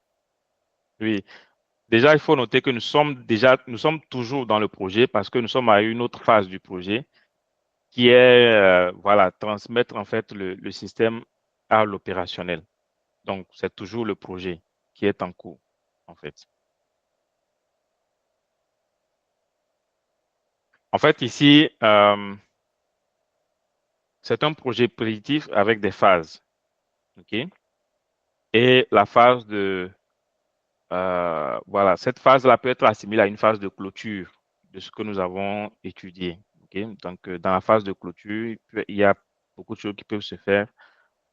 Oui. Déjà, il faut noter que nous sommes toujours dans le projet parce que nous sommes à une autre phase du projet qui est, voilà, transmettre en fait le système à l'opérationnel. Donc, c'est toujours le projet qui est en cours, en fait. En fait, ici, c'est un projet prédictif avec des phases. OK? Et la phase voilà, cette phase-là peut être assimilée à une phase de clôture de ce que nous avons étudié. OK? Donc, dans la phase de clôture, il y a beaucoup de choses qui peuvent se faire.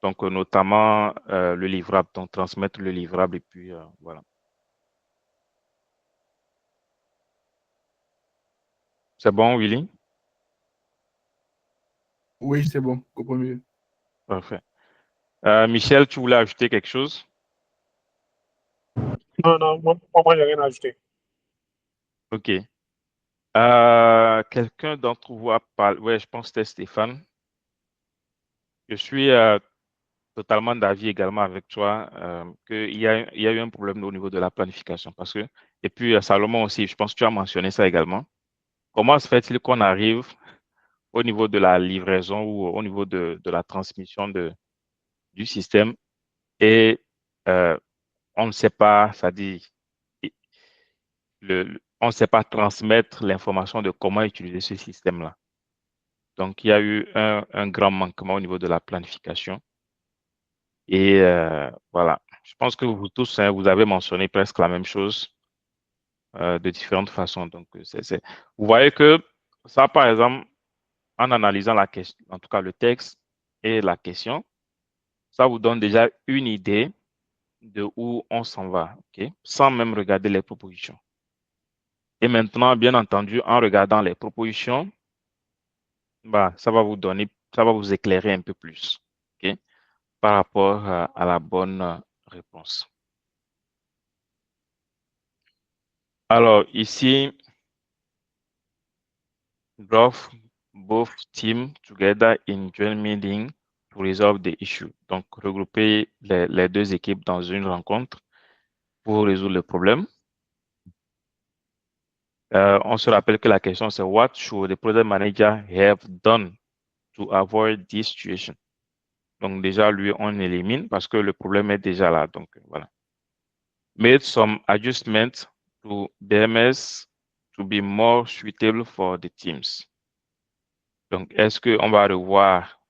Donc, notamment le livrable, donc transmettre le livrable et puis voilà. C'est bon, Willy? Oui, c'est bon, comprends mieux. Parfait. Michel, tu voulais ajouter quelque chose? Non, moi, j'ai rien à ajouter. OK. Quelqu'un d'entre vous a parlé, ouais, je pense que c'était Stéphane. Je suis totalement d'avis également avec toi qu'il y a eu un problème au niveau de la planification. Et puis Salomon aussi, je pense que tu as mentionné ça également. Comment se fait-il qu'on arrive au niveau de la livraison ou au niveau de la transmission du système et on ne sait pas, c'est-à-dire, on ne sait pas transmettre l'information de comment utiliser ce système-là. Donc, il y a eu un grand manquement au niveau de la planification. Et voilà, je pense que vous tous, hein, vous avez mentionné presque la même chose de différentes façons. Donc, vous voyez que ça, par exemple, en analysant la question, en tout cas le texte et la question, ça vous donne déjà une idée de où on s'en va, ok, sans même regarder les propositions. Et maintenant, bien entendu, en regardant les propositions, bah, ça va vous éclairer un peu plus, ok, par rapport à la bonne réponse. Alors, ici, both teams together in joint meeting to resolve the issue. Donc, regrouper les deux équipes dans une rencontre pour résoudre le problème. On se rappelle que la question, c'est what should the project manager have done to avoid this situation? Donc, déjà, lui, on élimine parce que le problème est déjà là. Donc, voilà. Made some adjustments to BMS to be more suitable for the teams. Donc, est-ce qu'on va revoir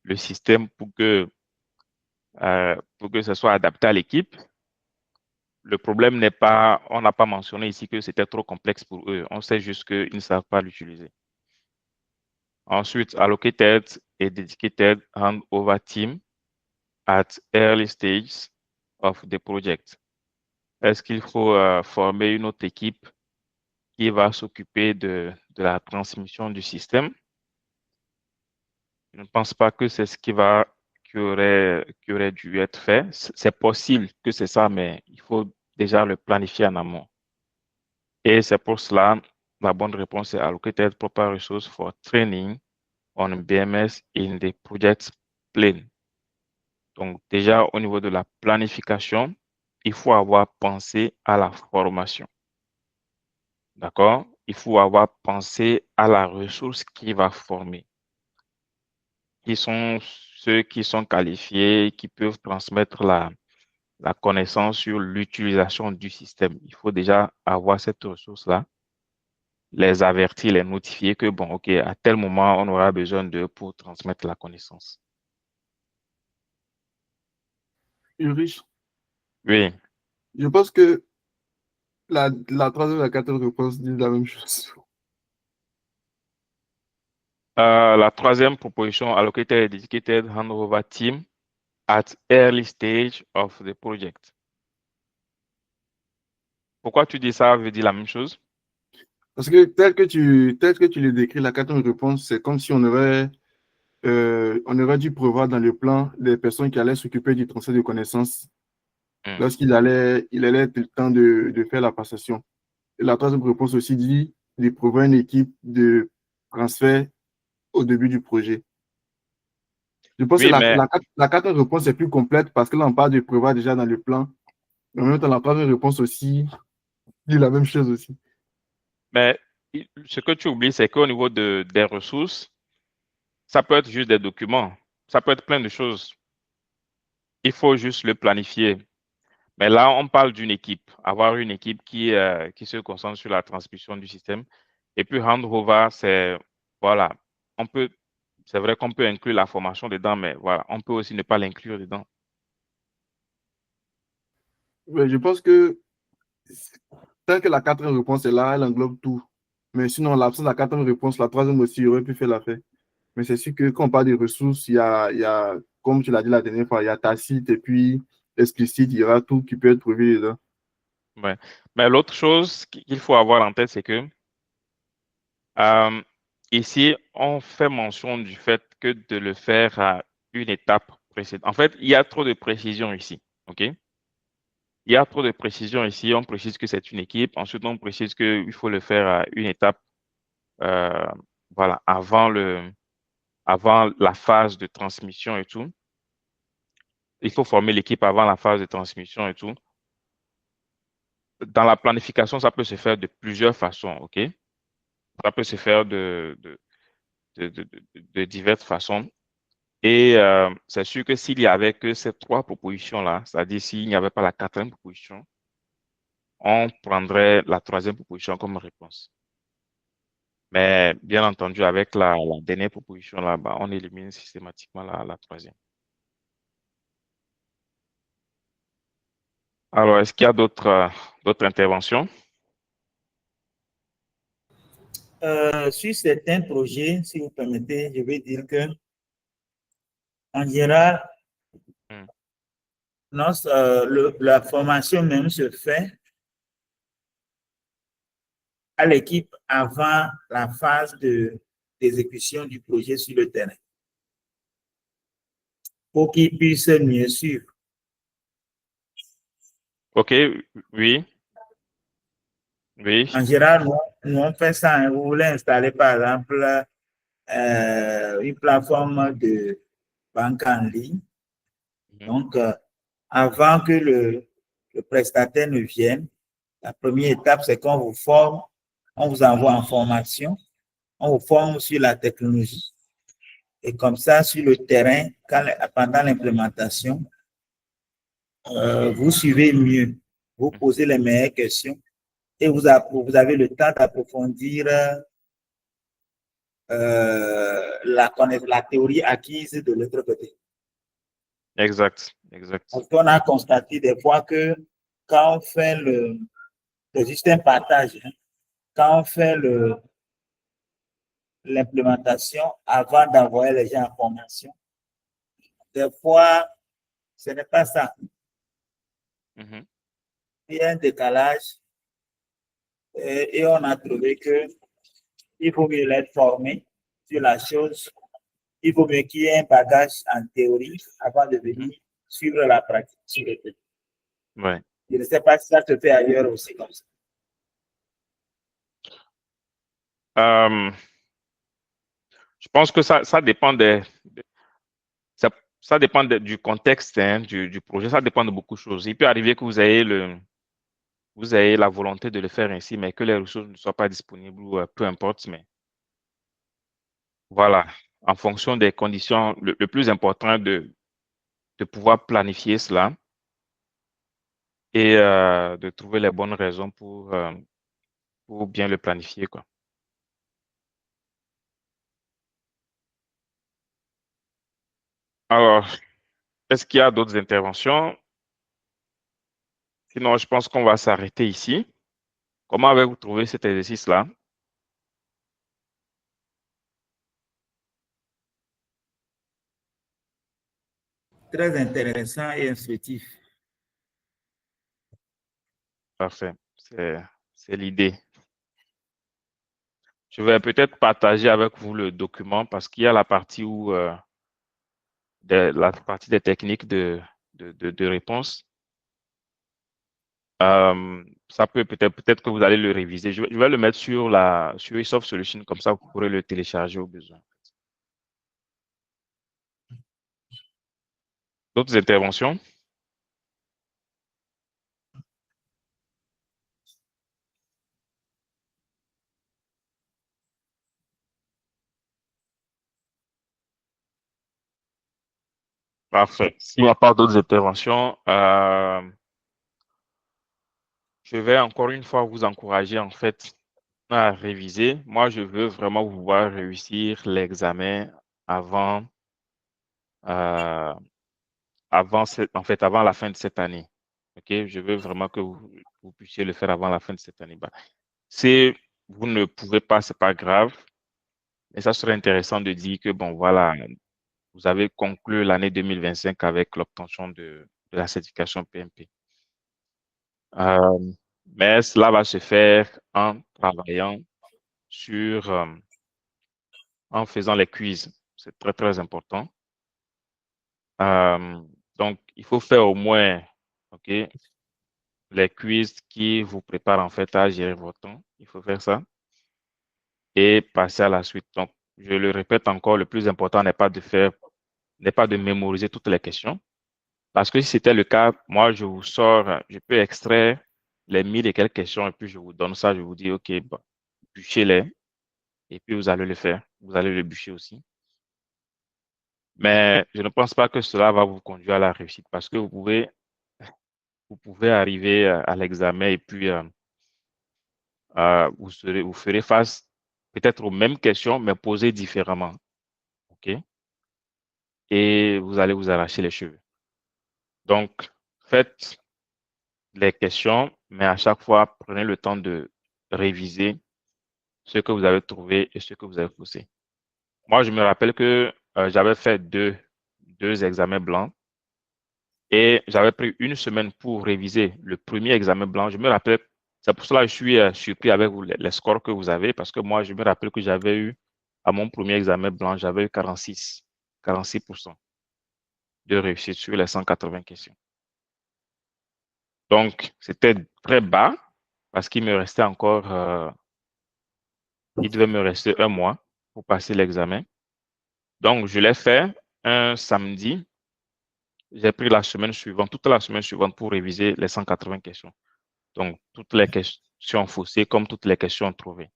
le système pour que ce soit adapté à l'équipe? Le problème n'est pas, on n'a pas mentionné ici que c'était trop complexe pour eux. On sait juste qu'ils ne savent pas l'utiliser. Ensuite, allocated et dedicated handover team at early stage of the project. Est-ce qu'il faut former une autre équipe qui va s'occuper de la transmission du système? Je ne pense pas que c'est ce qui aurait dû être fait. C'est possible que c'est ça, mais il faut déjà le planifier en amont. Et c'est pour cela, la bonne réponse est allocated proper resources for training on BMS in the project plan. Donc, déjà, au niveau de la planification, il faut avoir pensé à la formation. D'accord? Il faut avoir pensé à la ressource qui va former. Qui sont ceux qui sont qualifiés, qui peuvent transmettre la connaissance sur l'utilisation du système. Il faut déjà avoir cette ressource-là, les avertir, les notifier que, bon, OK, à tel moment, on aura besoin d'eux pour transmettre la connaissance. Ulrich, Oui. je pense que la troisième et la quatrième réponse disent la même chose. La troisième proposition, allocated and dedicated handover team at early stage of the project. Pourquoi tu dis ça veut dire la même chose? Parce que tel que tu le décris, la quatrième réponse, c'est comme si on aurait dû prévoir dans le plan des personnes qui allaient s'occuper du transfert de connaissances lorsqu'il allait être le temps de faire la passation. Et la troisième réponse aussi dit de prévoir une équipe transfert au début du projet. Je pense Oui, que mais la quatrième réponse est plus complète parce que là, on parle de prévoir déjà dans le plan. En même temps, la première réponse aussi dit la même chose aussi. Mais ce que tu oublies, c'est qu'au niveau des ressources, ça peut être juste des documents. Ça peut être plein de choses. Il faut juste le planifier. Mais là, on parle d'une équipe. Avoir une équipe qui se concentre sur la transmission du système. Et puis, handover, voilà, c'est vrai qu'on peut inclure la formation dedans, mais voilà, on peut aussi ne pas l'inclure dedans. Ouais, je pense que tant que la quatrième réponse est là, elle englobe tout. Mais sinon, l'absence de la quatrième réponse, la troisième aussi aurait pu faire l'affaire. Mais c'est sûr que quand on parle des ressources, il y a, comme tu l'as dit la dernière fois, il y a tacite et puis explicite, il y aura tout qui peut être prévu dedans. Ouais. Mais l'autre chose qu'il faut avoir en tête, c'est que euh, ici, on fait mention du fait que de le faire à une étape précédente. En fait, il y a trop de précision ici. OK? Il y a trop de précision ici. On précise que c'est une équipe. Ensuite, on précise qu'il faut le faire à une étape euh, voilà, avant la phase de transmission et tout. Il faut former l'équipe avant la phase de transmission et tout. Dans la planification, ça peut se faire de plusieurs façons, OK? Ça peut se faire de diverses façons. Et c'est sûr que s'il y avait que ces trois propositions-là, c'est-à-dire s'il n'y avait pas la quatrième proposition, on prendrait la troisième proposition comme réponse. Mais bien entendu, avec la dernière proposition là-bas, on élimine systématiquement la troisième. Alors, est-ce qu'il y a d'autres interventions? Sur certains projets, si vous permettez, je vais dire que, en général, Hmm. la formation même se fait à l'équipe avant la phase d'exécution du projet sur le terrain pour qu'ils puissent mieux suivre. OK, oui, oui. En général, nous on fait ça. Hein. Vous voulez installer, par exemple, une plateforme de banque en ligne. Donc, avant que le prestataire ne vienne, la première étape, c'est qu'on vous forme, on vous envoie en formation, on vous forme sur la technologie. Et comme ça, sur le terrain, pendant l'implémentation, vous suivez mieux, vous posez les meilleures questions et vous avez le temps d'approfondir la théorie acquise de l'autre côté. Exact, exact. Parce qu'on a constaté des fois que quand on fait c'est juste un partage, hein, quand on fait l'implémentation avant d'envoyer les gens en formation, des fois, ce n'est pas ça. Mhm. Il y a un décalage et on a trouvé que il faut mieux être formé sur la chose. Il faut mieux qu'il y ait un bagage en théorie avant de venir suivre la pratique sur le terrain. Ouais. Je ne sais pas si ça se fait ailleurs aussi comme ça. Euh, je pense que ça dépend ça dépend du contexte hein, du projet. Ça dépend de beaucoup de choses. Il peut arriver que vous ayez la volonté de le faire ainsi, mais que les ressources ne soient pas disponibles ou peu importe. Mais voilà, en fonction des conditions, le plus important est de pouvoir planifier cela et de trouver les bonnes raisons pour bien le planifier, quoi. Alors, est-ce qu'il y a d'autres interventions? Sinon, je pense qu'on va s'arrêter ici. Comment avez-vous trouvé cet exercice-là? Très intéressant et instructif. Parfait. C'est l'idée. Je vais peut-être partager avec vous le document parce qu'il y a la partie où la partie des techniques de réponse. ça peut peut-être que vous allez le réviser. Je vais le mettre sur eSoft Solution, comme ça vous pourrez le télécharger au besoin. D'autres interventions? Parfait. S'il n'y a pas d'autres interventions, je vais encore une fois vous encourager en fait à réviser. Moi, je veux vraiment vous voir réussir l'examen avant, euh, avant la fin de cette année. OK? Je veux vraiment que vous puissiez le faire avant la fin de cette année. Bah, si vous ne pouvez pas, c'est pas grave. Mais ça serait intéressant de dire que, bon, voilà, vous avez conclu l'année 2025 avec l'obtention de la certification PMP. Euh, mais cela va se faire en travaillant sur, en faisant les quiz. C'est très, très important. Donc, il faut faire au moins, OK, les quiz qui vous préparent en fait à gérer votre temps. Il faut faire ça et passer à la suite. Donc, je le répète encore, le plus important n'est pas de mémoriser toutes les questions. Parce que si c'était le cas, moi, je peux extraire les 1000 et quelques questions et puis je vous donne ça, je vous dis, OK, bah, bûchez-les et puis vous allez le faire. Vous allez le bûcher aussi. Mais je ne pense pas que cela va vous conduire à la réussite parce que vous pouvez arriver à l'examen et puis vous ferez face peut-être aux mêmes questions, mais posées différemment. OK? Et vous allez vous arracher les cheveux. Donc, faites les questions, mais à chaque fois, prenez le temps de réviser ce que vous avez trouvé et ce que vous avez poussé. Moi, je me rappelle que j'avais fait deux examens blancs et j'avais pris une semaine pour réviser le premier examen blanc. Je me rappelle, c'est pour cela que je suis surpris avec vous, les scores que vous avez, parce que moi, je me rappelle que j'avais eu, à mon premier examen blanc, j'avais eu 46% de réussite sur les 180 questions. Donc, c'était très bas parce qu'il me restait encore, il devait me rester un mois pour passer l'examen. Donc, je l'ai fait un samedi. J'ai pris la semaine suivante, toute la semaine suivante pour réviser les 180 questions. Donc, toutes les questions faussées comme toutes les questions trouvées.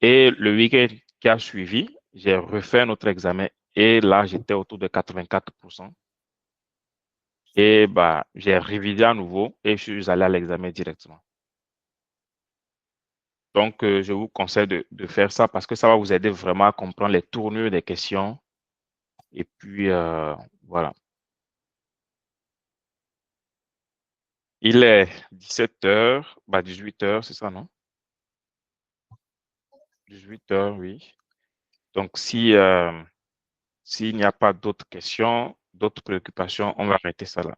Et le week-end qui a suivi, j'ai refait un autre examen et là, j'étais autour de 84%. Et bah, j'ai révisé à nouveau et je suis allé à l'examen directement. Donc, je vous conseille de faire ça parce que ça va vous aider vraiment à comprendre les tournures des questions. Et puis, voilà. Il est 17h, bah 18h, c'est ça, non? 18h, oui. Donc, s'il n'y a pas d'autres questions, d'autres préoccupations, on va arrêter ça là.